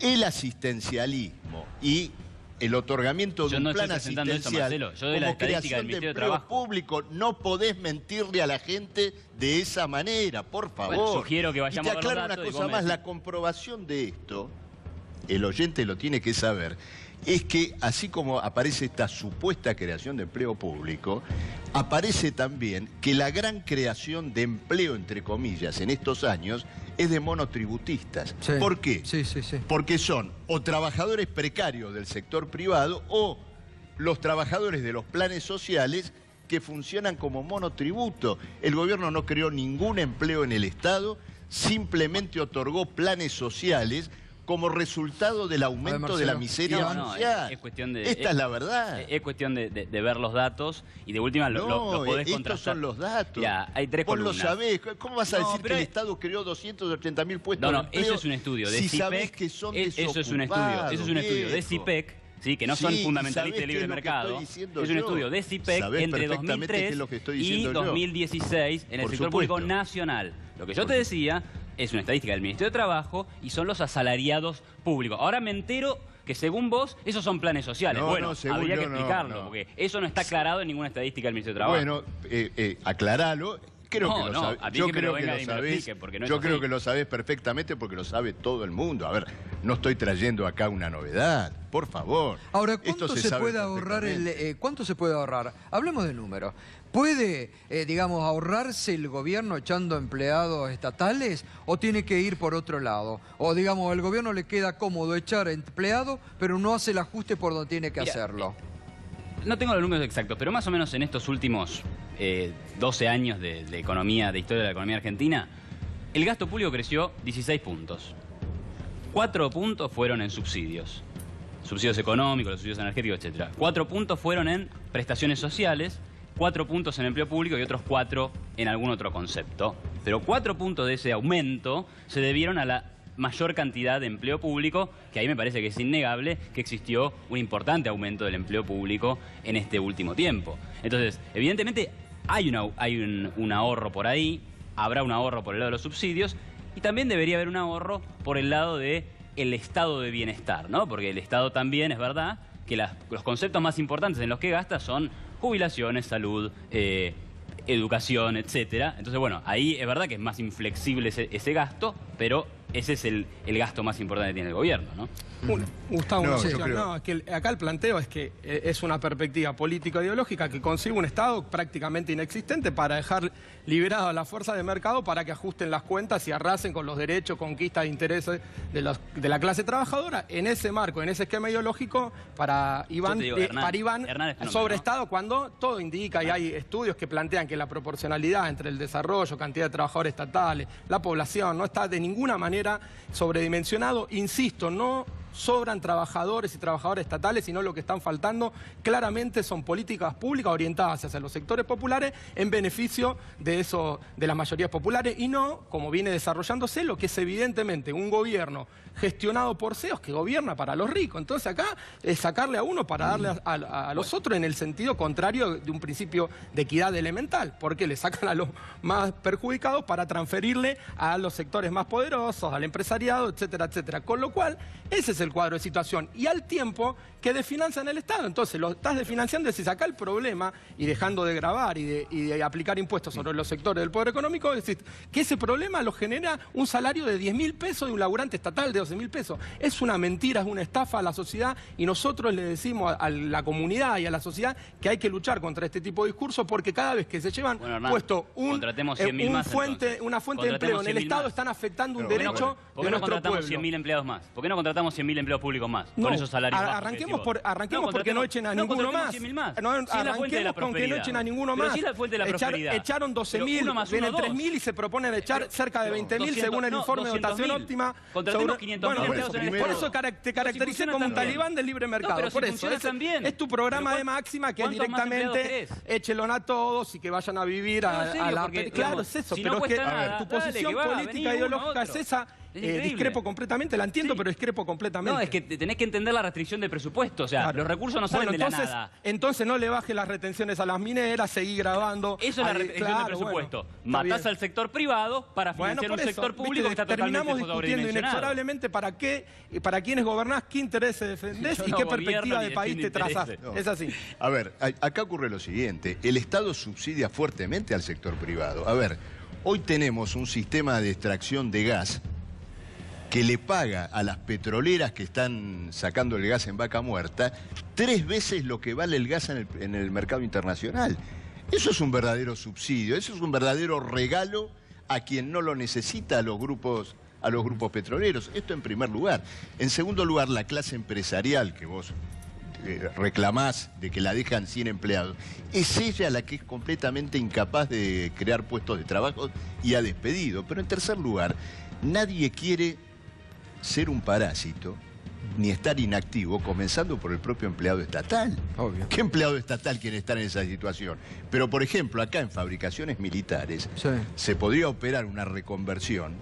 el asistencialismo y el otorgamiento de un plan asistencial como creación de empleo público. No podés mentirle a la gente de esa manera, por favor. Bueno, sugiero que vayamos y te aclaro una cosa más, la comprobación de esto, el oyente lo tiene que saber, es que así como aparece esta supuesta creación de empleo público, aparece también que la gran creación de empleo, entre comillas, en estos años es de monotributistas. Sí. ¿Por qué? Sí. Porque son o trabajadores precarios del sector privado o los trabajadores de los planes sociales que funcionan como monotributo. El gobierno no creó ningún empleo en el Estado, simplemente otorgó planes sociales como resultado del aumento de la miseria social. Es cuestión de, Esta es la verdad. Es cuestión de ver los datos y de última lo podés contrastar. Estos son los datos. Ya, hay 3 columnas. Vos lo sabés. ¿Cómo vas a decir que el Estado creó 280.000 puestos de empleo? Eso es un estudio de si CIPEC. sabés que son Eso es un estudio de CIPEC. Sí, que no son fundamentalistas de libre mercado. Es un estudio de CIPEC entre 2003 y 2016 en el sector público nacional. Lo que yo te decía es una estadística del Ministerio de Trabajo y son los asalariados públicos. Ahora me entero que según vos, esos son planes sociales. Habría que explicarlo, porque eso no está aclarado en ninguna estadística del Ministerio de Trabajo. Bueno, aclaralo. Creo que lo sabés. Yo creo que lo sabés perfectamente porque lo sabe todo el mundo. A ver, no estoy trayendo acá una novedad, por favor. Ahora, ¿cuánto se puede ahorrar? ¿Cuánto se puede ahorrar? Hablemos de números. ¿Puede, digamos, ahorrarse el gobierno echando empleados estatales o tiene que ir por otro lado? O, digamos, el gobierno le queda cómodo echar empleados, pero no hace el ajuste por donde tiene que hacerlo. No tengo los números exactos, pero más o menos en estos últimos 12 años de economía, de historia de la economía argentina, el gasto público creció 16 puntos. 4 puntos fueron en subsidios económicos, los subsidios energéticos, etc. 4 puntos fueron en prestaciones sociales, 4 puntos en empleo público y otros 4 en algún otro concepto. Pero 4 puntos de ese aumento se debieron a la mayor cantidad de empleo público, que ahí me parece que es innegable que existió un importante aumento del empleo público en este último tiempo. Entonces, evidentemente hay un ahorro por ahí, habrá un ahorro por el lado de los subsidios y también debería haber un ahorro por el lado del estado de bienestar, ¿no? Porque el Estado también, es verdad, que los conceptos más importantes en los que gasta son jubilaciones, salud, educación, etcétera. Entonces, bueno, ahí es verdad que es más inflexible ese gasto, pero ese es el gasto más importante que tiene el gobierno, ¿no? Gustavo, es que acá el planteo es que es una perspectiva político-ideológica que consigue un Estado prácticamente inexistente para dejar liberado a la fuerza de mercado para que ajusten las cuentas y arrasen con los derechos, conquistas de intereses de la clase trabajadora. En ese marco, en ese esquema ideológico, para Iván, sobre Estado, cuando todo indica y hay estudios que plantean que la proporcionalidad entre el desarrollo, cantidad de trabajadores estatales, la población, no está de ninguna manera sobredimensionado. Insisto, no sobran trabajadores y trabajadoras estatales, sino lo que están faltando claramente son políticas públicas orientadas hacia los sectores populares en beneficio de las mayorías populares y no, como viene desarrollándose, lo que es evidentemente un gobierno gestionado por CEOs que gobierna para los ricos. Entonces acá es sacarle a uno para darle a los otros en el sentido contrario de un principio de equidad elemental, porque le sacan a los más perjudicados para transferirle a los sectores más poderosos, al empresariado, etcétera, etcétera. Con lo cual, ese es el cuadro de situación. Y al tiempo que desfinancian el Estado. Entonces lo estás desfinanciando, decís acá el problema, y dejando de gravar y de aplicar impuestos sobre los sectores del poder económico, es decir, que ese problema lo genera un salario de 10.000 pesos de un laburante estatal de 12.000 pesos. Es una mentira, es una estafa a la sociedad y nosotros le decimos a la comunidad y a la sociedad que hay que luchar contra este tipo de discursos porque cada vez que se llevan puesto una fuente de empleo en el Estado están afectando un derecho de nuestro pueblo. ¿Por qué no contratamos 100.000 empleados más? ¿Por qué no contratamos 100.000 100.000 empleos públicos más, No, con esos salarios bajos. arranquemos porque no echen a ninguno más. 100.000 más. No, Sí, es la fuente de la arranquemos con que no prosperidad. echen a ninguno Pero más. sí es la fuente de la prosperidad. Echaron Pero 12.000, uno más vienen uno, 3.000 y se proponen echar cerca de 20.000 según el informe de dotación 200.000. óptima. Contratemos 500.000 empleados en el Por Estado. eso te caractericé funciona como un tan bien. talibán del libre mercado. pero Por si eso, funciona tan bien. es tu programa Pero de máxima que es ¿cuántos más empleados directamente querés? échelon a todos y que vayan a vivir No, a en serio, la... porque, Claro, digamos, es eso, si pero no es que cuesta nada, tu dale, posición que va, política vení ideológica uno, es otro. esa. Es increíble. Discrepo completamente, la entiendo, Sí. pero discrepo completamente. No, es que tenés que entender la restricción de presupuesto. O sea, Claro. los recursos no salen de la nada. Entonces no le baje las retenciones a las mineras, seguí grabando. Eso es la Ahí, restricción claro, de presupuesto. bueno, está Matás bien. al sector privado para Bueno, financiar por un eso, sector viste, público que está totalmente terminamos discutiendo sobredimensionado. inexorablemente para quiénes gobernás, qué intereses defendés Yo y no qué gobierno perspectiva ni de país te defiendo trazás. intereses. No. Es así. A ver, acá ocurre lo siguiente. El Estado subsidia fuertemente al sector privado. A ver, hoy tenemos un sistema de extracción de gas que le paga a las petroleras que están sacando el gas en vaca muerta 3 veces lo que vale el gas en el mercado internacional. Eso es un verdadero subsidio, eso es un verdadero regalo a quien no lo necesita, a los grupos petroleros. Esto en primer lugar. En segundo lugar, la clase empresarial que vos reclamás de que la dejan sin empleados, es ella la que es completamente incapaz de crear puestos de trabajo y ha despedido. Pero en tercer lugar, nadie quiere ser un parásito ni estar inactivo, comenzando por el propio empleado estatal. Obvio. ¿Qué empleado estatal quiere estar en esa situación? Pero, por ejemplo, acá en fabricaciones militares Sí. se podría operar una reconversión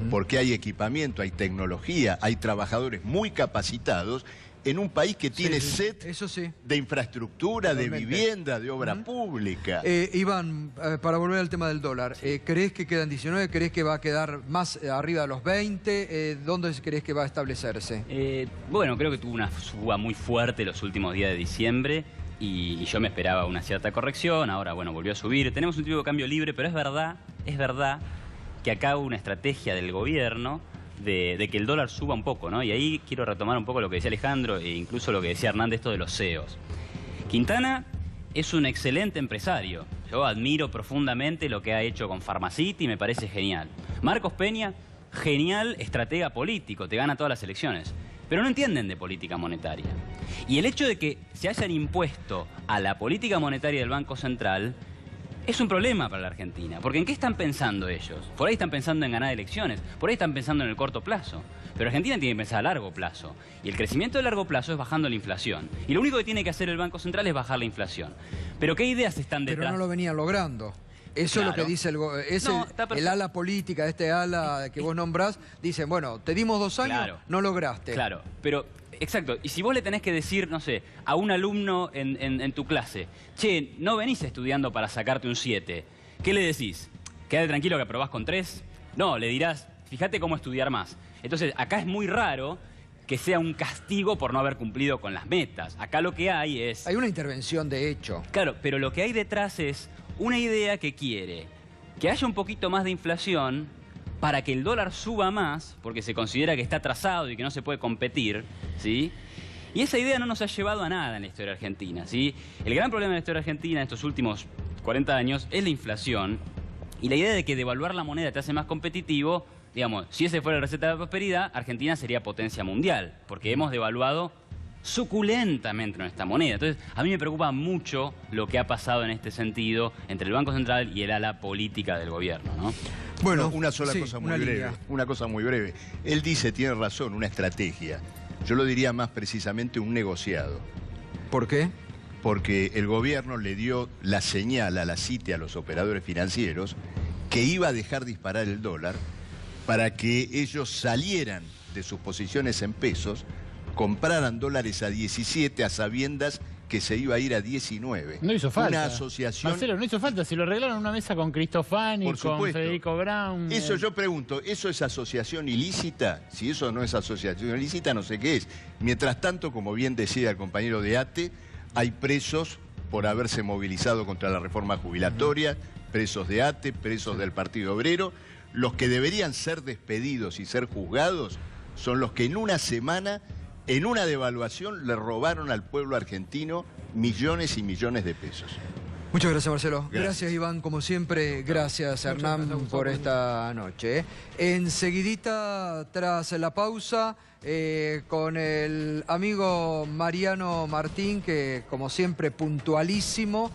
porque hay equipamiento, hay tecnología, hay trabajadores muy capacitados en un país que tiene Sí, sí. sed Eso sí. de infraestructura, Totalmente. de vivienda, de obra pública. Iván, para volver al tema del dólar, ¿crees que quedan 19? ¿Crees que va a quedar más arriba de los 20? ¿Dónde crees que va a establecerse? Bueno, creo que tuvo una suba muy fuerte los últimos días de diciembre y yo me esperaba una cierta corrección. Ahora, bueno, volvió a subir. Tenemos un tipo de cambio libre, pero es verdad que acá hubo una estrategia del gobierno de que el dólar suba un poco, ¿no? Y ahí quiero retomar un poco lo que decía Alejandro e incluso lo que decía Hernández, esto de los CEOs. Quintana es un excelente empresario. Yo admiro profundamente lo que ha hecho con Pharmacity y me parece genial. Marcos Peña, genial estratega político, te gana todas las elecciones. Pero no entienden de política monetaria. Y el hecho de que se hayan impuesto a la política monetaria del Banco Central es un problema para la Argentina. Porque ¿en qué están pensando ellos? Por ahí están pensando en ganar elecciones, por ahí están pensando en el corto plazo. Pero Argentina tiene que pensar a largo plazo. Y el crecimiento de largo plazo es bajando la inflación. Y lo único que tiene que hacer el Banco Central es bajar la inflación. Pero ¿qué ideas están detrás? Pero no lo venían logrando. Eso es lo que Claro. dice el ala política, este ala que vos nombrás, dicen, bueno, te dimos 2 años, Claro. no lograste. Claro, pero exacto. Y si vos le tenés que decir, no sé, a un alumno en tu clase, che, no venís estudiando para sacarte un 7, ¿qué le decís? Quédate tranquilo que aprobás con 3. No, le dirás, fíjate cómo estudiar más. Entonces, acá es muy raro que sea un castigo por no haber cumplido con las metas. Acá lo que hay es... Hay una intervención de hecho. Claro, pero lo que hay detrás es una idea que quiere que haya un poquito más de inflación para que el dólar suba más, porque se considera que está atrasado y que no se puede competir, ¿sí? Y esa idea no nos ha llevado a nada en la historia argentina, ¿sí? El gran problema de la historia argentina en estos últimos 40 años es la inflación y la idea de que devaluar la moneda te hace más competitivo. Digamos, si ese fuera la receta de la prosperidad, Argentina sería potencia mundial, porque hemos devaluado suculentamente nuestra moneda. Entonces, a mí me preocupa mucho lo que ha pasado en este sentido entre el Banco Central y el ala política del gobierno, ¿no? Bueno, una sola sí, cosa muy una breve. línea. Una cosa muy breve. Él dice, tiene razón, una estrategia. Yo lo diría más precisamente un negociado. ¿Por qué? Porque el gobierno le dio la señal a la CITE, a los operadores financieros, que iba a dejar disparar el dólar para que ellos salieran de sus posiciones en pesos, compraran dólares a 17 a sabiendas que se iba a ir a 19. No hizo falta. Una asociación... Marcelo, no hizo falta. Si lo arreglaron en una mesa con Cristofani, Por con supuesto. Federico Brown. Eso yo pregunto, ¿eso es asociación ilícita? Si eso no es asociación ilícita, no sé qué es. Mientras tanto, como bien decía el compañero de ATE, hay presos por haberse movilizado contra la reforma jubilatoria, presos de ATE, presos del Partido Obrero. Los que deberían ser despedidos y ser juzgados son los que en una semana, en una devaluación, le robaron al pueblo argentino millones y millones de pesos. Muchas gracias, Marcelo. Gracias, Iván, como siempre. Gracias, Hernán, por esta noche. Enseguidita, tras la pausa, con el amigo Mariano Martín, que como siempre puntualísimo,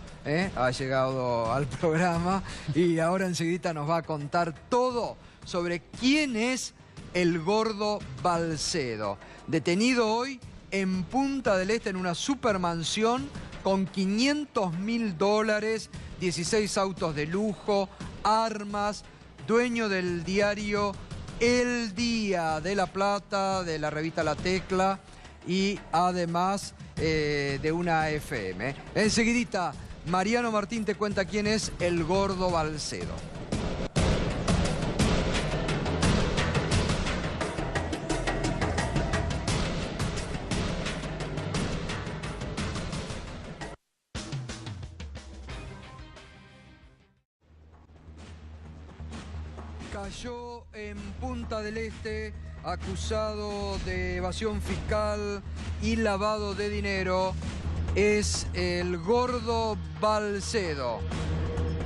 ha llegado al programa y ahora enseguidita nos va a contar todo sobre quién es el Gordo Balcedo, detenido hoy en Punta del Este en una supermansión con $500.000, 16 autos de lujo, armas, dueño del diario El Día de La Plata, de la revista La Tecla y además de una FM. Enseguidita, Mariano Martín te cuenta quién es el Gordo Balcedo. Cayó en Punta del Este, acusado de evasión fiscal y lavado de dinero, es el Gordo Balcedo.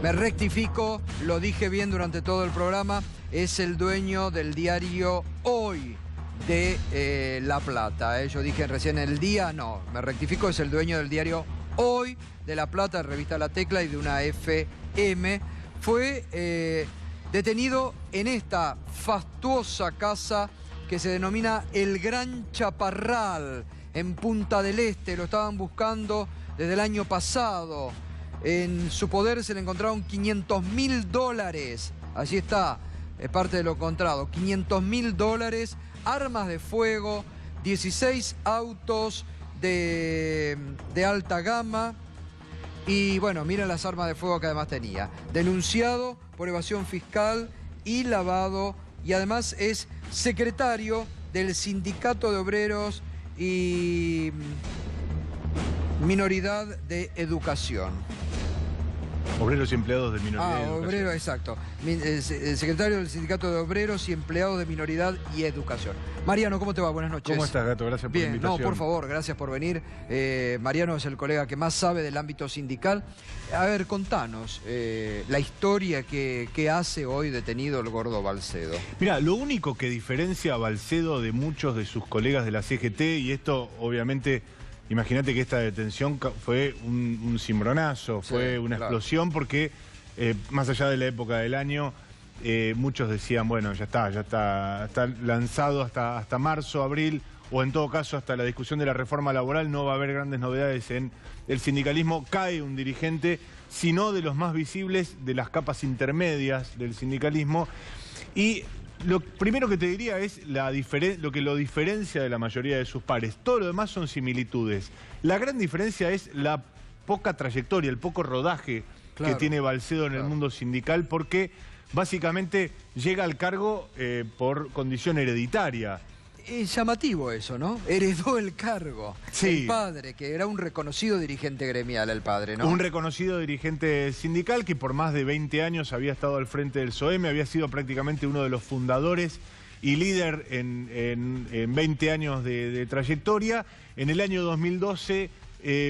Me rectifico, lo dije bien durante todo el programa, es el dueño del diario Hoy de La Plata. Yo dije recién El Día, no, me rectifico, es el dueño del diario Hoy de La Plata, de revista La Tecla y de una FM. Fue detenido en esta fastuosa casa que se denomina El Gran Chaparral, en Punta del Este. Lo estaban buscando desde el año pasado. En su poder se le encontraron $500.000. Allí está, es parte de lo encontrado. $500.000, armas de fuego, 16 autos de alta gama. Y bueno, miren las armas de fuego que además tenía. Denunciado por evasión fiscal y lavado, y además es secretario del Sindicato de Obreros y Minoridad de Educación. Obreros y empleados de minoridad y educación. Obrero, exacto. El secretario del Sindicato de Obreros y Empleados de Minoridad y Educación. Mariano, ¿cómo te va? Buenas noches. ¿Cómo estás, Gato? Gracias por la invitación. No, por favor, gracias por venir. Mariano es el colega que más sabe del ámbito sindical. A ver, contanos la historia que hace hoy detenido el Gordo Balcedo. Mira, lo único que diferencia a Balcedo de muchos de sus colegas de la CGT, y esto obviamente... Imagínate que esta detención fue un cimbronazo, fue una explosión porque más allá de la época del año, muchos decían, bueno, ya está lanzado hasta marzo, abril, o en todo caso hasta la discusión de la reforma laboral, no va a haber grandes novedades en el sindicalismo. Cae un dirigente, sino de los más visibles de las capas intermedias del sindicalismo. Y lo primero que te diría es lo que lo diferencia de la mayoría de sus pares. Todo lo demás son similitudes. La gran diferencia es la poca trayectoria, el poco rodaje que tiene Balcedo en el mundo sindical, porque básicamente llega al cargo por condición hereditaria. Es llamativo eso, ¿no? Heredó el cargo. Sí. El padre, que era un reconocido dirigente gremial, el padre, ¿no? Un reconocido dirigente sindical que por más de 20 años había estado al frente del SOEME, había sido prácticamente uno de los fundadores y líder en 20 años de trayectoria. En el año 2012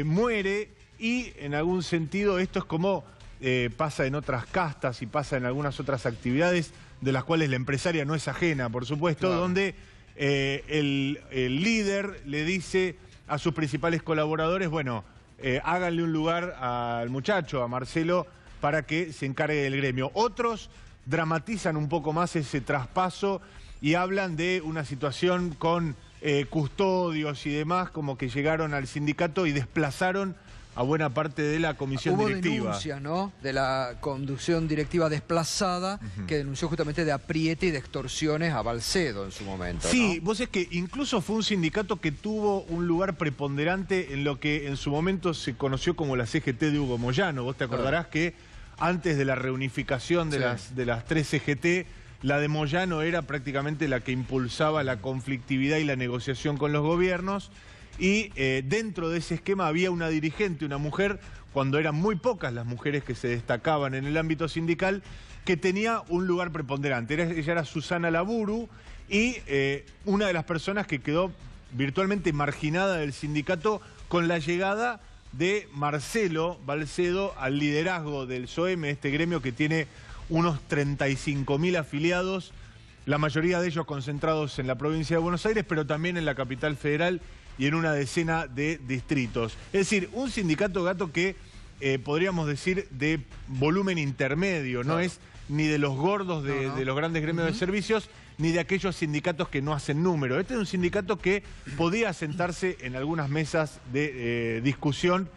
muere y en algún sentido esto es como pasa en otras castas y pasa en algunas otras actividades de las cuales la empresaria no es ajena, por supuesto, donde... el líder le dice a sus principales colaboradores, bueno, háganle un lugar al muchacho, a Marcelo, para que se encargue del gremio. Otros dramatizan un poco más ese traspaso y hablan de una situación con custodios y demás, como que llegaron al sindicato y desplazaron a buena parte de la comisión directiva. Hubo denuncias, ¿no?, de la conducción directiva desplazada, que denunció justamente de apriete y de extorsiones a Balcedo en su momento. Sí, ¿no? Vos es que incluso fue un sindicato que tuvo un lugar preponderante en lo que en su momento se conoció como la CGT de Hugo Moyano. Vos te acordarás que antes de la reunificación de las tres CGT, la de Moyano era prácticamente la que impulsaba la conflictividad y la negociación con los gobiernos. Y dentro de ese esquema había una dirigente, una mujer, cuando eran muy pocas las mujeres que se destacaban en el ámbito sindical, que tenía un lugar preponderante. Ella era Susana Laburu y una de las personas que quedó virtualmente marginada del sindicato con la llegada de Marcelo Balcedo al liderazgo del SOEM, este gremio que tiene unos 35.000 afiliados, la mayoría de ellos concentrados en la provincia de Buenos Aires, pero también en la capital federal y en una decena de distritos. Es decir, un sindicato, Gato, que podríamos decir de volumen intermedio, claro. No es ni de los gordos de los grandes gremios de servicios, ni de aquellos sindicatos que no hacen número. Este es un sindicato que podía sentarse en algunas mesas de discusión,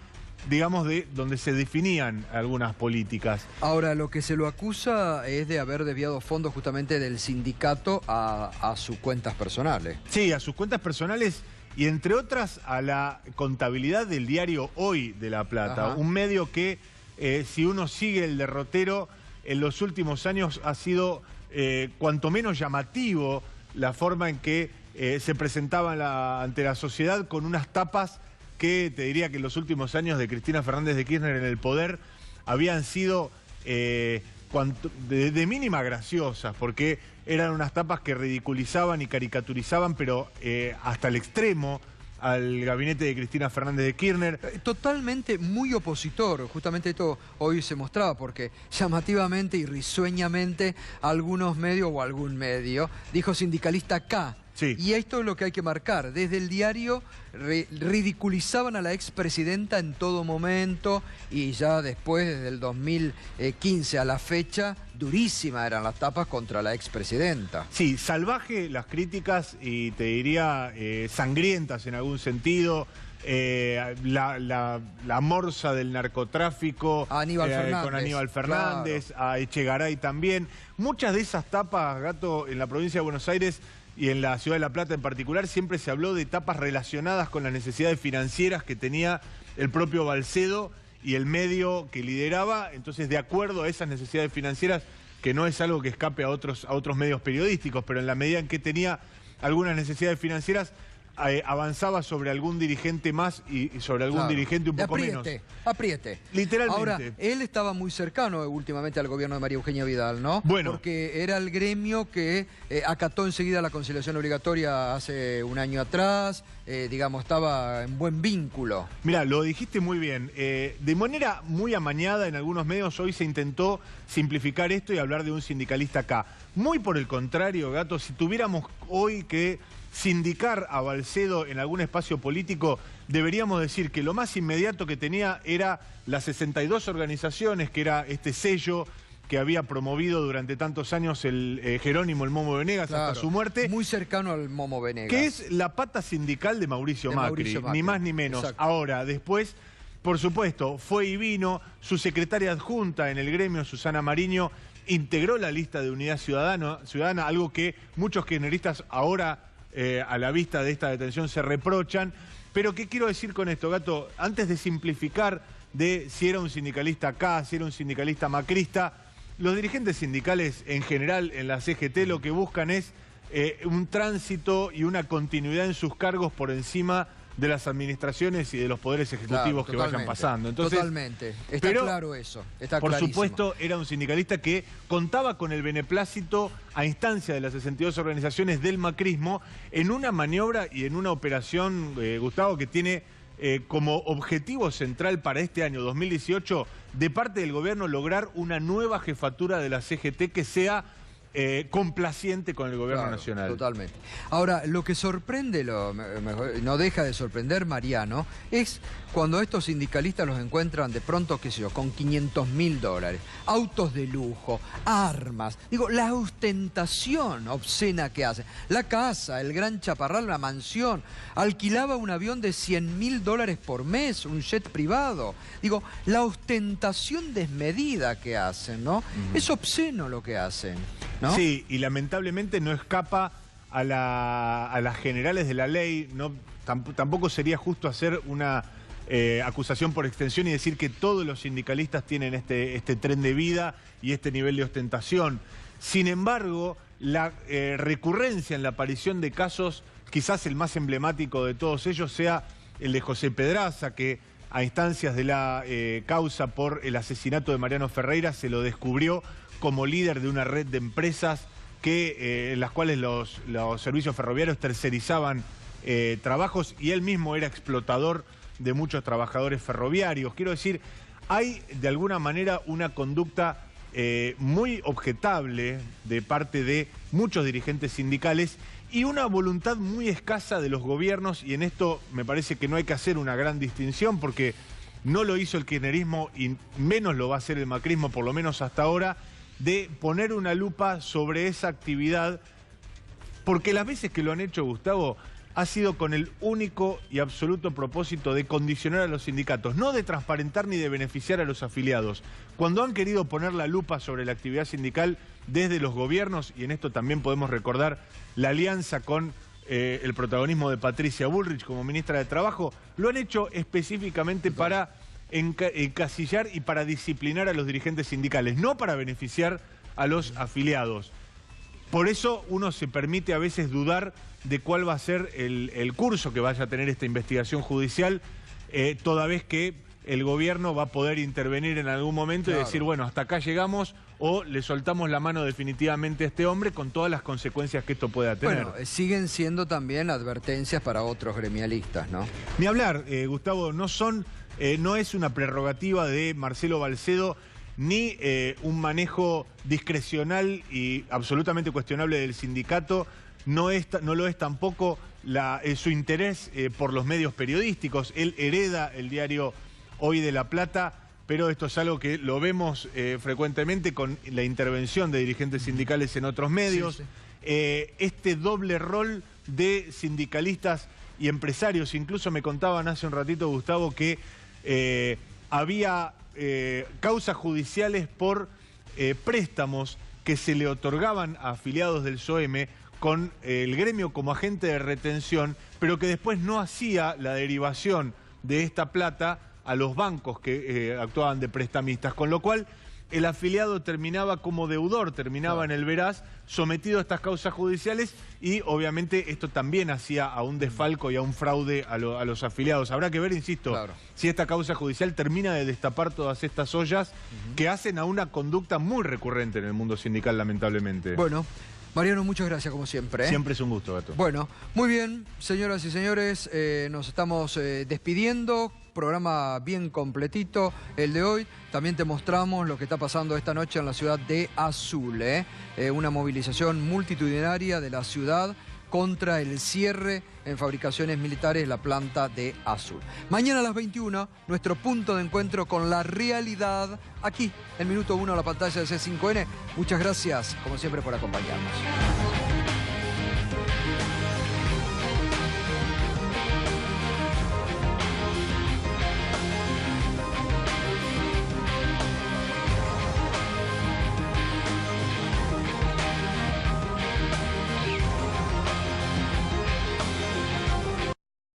digamos, de donde se definían algunas políticas. Ahora, lo que se lo acusa es de haber desviado fondos justamente del sindicato a sus cuentas personales. Sí, a sus cuentas personales y, entre otras, a la contabilidad del diario Hoy de La Plata. Ajá. Un medio que, si uno sigue el derrotero, en los últimos años ha sido cuanto menos llamativo la forma en que se presentaban ante la sociedad, con unas tapas que te diría que en los últimos años de Cristina Fernández de Kirchner en el poder habían sido de mínima graciosas, porque eran unas tapas que ridiculizaban y caricaturizaban, pero hasta el extremo, al gabinete de Cristina Fernández de Kirchner. Totalmente muy opositor, justamente esto hoy se mostraba, porque llamativamente y risueñamente algunos medios o algún medio dijo sindicalista K. Sí. Y esto es lo que hay que marcar. Desde el diario ridiculizaban a la expresidenta en todo momento, y ya después, desde el 2015 a la fecha, durísimas eran las tapas contra la expresidenta. Sí, salvaje las críticas y te diría sangrientas en algún sentido. La morsa del narcotráfico a Aníbal Fernández, con Aníbal Fernández, claro. A Echegaray también. Muchas de esas tapas, Gato, en la provincia de Buenos Aires y en la ciudad de La Plata en particular, siempre se habló de etapas relacionadas con las necesidades financieras que tenía el propio Balcedo y el medio que lideraba. Entonces, de acuerdo a esas necesidades financieras, que no es algo que escape a otros medios periodísticos, pero en la medida en que tenía algunas necesidades financieras, avanzaba sobre algún dirigente más y sobre algún dirigente un poco menos. Apriete. Literalmente. Ahora, él estaba muy cercano últimamente al gobierno de María Eugenia Vidal, ¿no? Bueno. Porque era el gremio que acató enseguida la conciliación obligatoria hace un año atrás, digamos, estaba en buen vínculo. Mirá, lo dijiste muy bien. De manera muy amañada en algunos medios hoy se intentó simplificar esto y hablar de un sindicalista acá. Muy por el contrario, Gato, si tuviéramos hoy que sindicar a Balcedo en algún espacio político, deberíamos decir que lo más inmediato que tenía era las 62 organizaciones, que era este sello que había promovido durante tantos años el Jerónimo el Momo Venegas, claro, hasta su muerte. Muy cercano al Momo Venegas. Que es la pata sindical de Mauricio Macri, ni más ni menos. Exacto. Ahora, después, por supuesto, fue y vino, su secretaria adjunta en el gremio, Susana Mariño, integró la lista de Unidad Ciudadana, algo que muchos kirchneristas ahora, a la vista de esta detención, se reprochan. Pero ¿qué quiero decir con esto, Gato? Antes de simplificar de si era un sindicalista acá, si era un sindicalista macrista, los dirigentes sindicales en general en la CGT lo que buscan es un tránsito y una continuidad en sus cargos por encima de las administraciones y de los poderes ejecutivos, claro, que vayan pasando. Entonces, totalmente. Está claro eso. Está por clarísimo. supuesto, era un sindicalista que contaba con el beneplácito a instancia de las 62 organizaciones del macrismo en una maniobra y en una operación, Gustavo, que tiene como objetivo central para este año 2018, de parte del gobierno, lograr una nueva jefatura de la CGT que sea complaciente con el gobierno nacional. Totalmente. Ahora, lo que sorprende, no deja de sorprender, Mariano, es cuando estos sindicalistas los encuentran de pronto, qué sé yo, con $500.000, autos de lujo, armas. Digo, la ostentación obscena que hacen. La casa, el gran chaparral, la mansión. Alquilaba un avión de $100.000 por mes, un jet privado. Digo, la ostentación desmedida que hacen, ¿no? Es obsceno lo que hacen, ¿no? Sí, y lamentablemente no escapa a las generales de la ley. No, tampoco sería justo hacer una acusación por extensión y decir que todos los sindicalistas tienen este tren de vida y este nivel de ostentación. Sin embargo, la recurrencia en la aparición de casos, quizás el más emblemático de todos ellos sea el de José Pedraza, que a instancias de la causa por el asesinato de Mariano Ferreira se lo descubrió como líder de una red de empresas en las cuales los servicios ferroviarios tercerizaban trabajos, y él mismo era explotador de muchos trabajadores ferroviarios. Quiero decir, hay de alguna manera una conducta muy objetable de parte de muchos dirigentes sindicales y una voluntad muy escasa de los gobiernos, y en esto me parece que no hay que hacer una gran distinción porque no lo hizo el kirchnerismo y menos lo va a hacer el macrismo, por lo menos hasta ahora, de poner una lupa sobre esa actividad, porque las veces que lo han hecho, Gustavo, ha sido con el único y absoluto propósito de condicionar a los sindicatos, no de transparentar ni de beneficiar a los afiliados. Cuando han querido poner la lupa sobre la actividad sindical desde los gobiernos, y en esto también podemos recordar la alianza con el protagonismo de Patricia Bullrich como ministra de Trabajo, lo han hecho específicamente para encasillar y para disciplinar a los dirigentes sindicales, no para beneficiar a los afiliados. Por eso uno se permite a veces dudar de cuál va a ser el curso que vaya a tener esta investigación judicial, toda vez que el gobierno va a poder intervenir en algún momento y decir, bueno, hasta acá llegamos, o le soltamos la mano definitivamente a este hombre con todas las consecuencias que esto pueda tener. Bueno, siguen siendo también advertencias para otros gremialistas, ¿no? Ni hablar, Gustavo, no es una prerrogativa de Marcelo Balcedo ni un manejo discrecional y absolutamente cuestionable del sindicato, no lo es tampoco su interés por los medios periodísticos. Él hereda el diario Hoy de La Plata, pero esto es algo que lo vemos frecuentemente con la intervención de dirigentes sindicales en otros medios. Sí, sí. Este doble rol de sindicalistas y empresarios, incluso me contaban hace un ratito, Gustavo, que había causas judiciales por préstamos que se le otorgaban a afiliados del SOEME con el gremio como agente de retención, pero que después no hacía la derivación de esta plata a los bancos que actuaban de prestamistas, con lo cual el afiliado terminaba como deudor, terminaba en el veraz, sometido a estas causas judiciales, y obviamente esto también hacía a un desfalco y a un fraude a los afiliados. Habrá que ver, insisto, si esta causa judicial termina de destapar todas estas ollas que hacen a una conducta muy recurrente en el mundo sindical, lamentablemente. Bueno, Mariano, muchas gracias como siempre. Siempre es un gusto, Gato. Bueno, muy bien, señoras y señores, nos estamos despidiendo. Programa bien completito el de hoy. También te mostramos lo que está pasando esta noche en la ciudad de Azul. Una movilización multitudinaria de la ciudad contra el cierre en fabricaciones militares de la planta de Azul. Mañana a las 21, nuestro punto de encuentro con la realidad, aquí, en Minuto 1, a la pantalla de C5N. Muchas gracias, como siempre, por acompañarnos.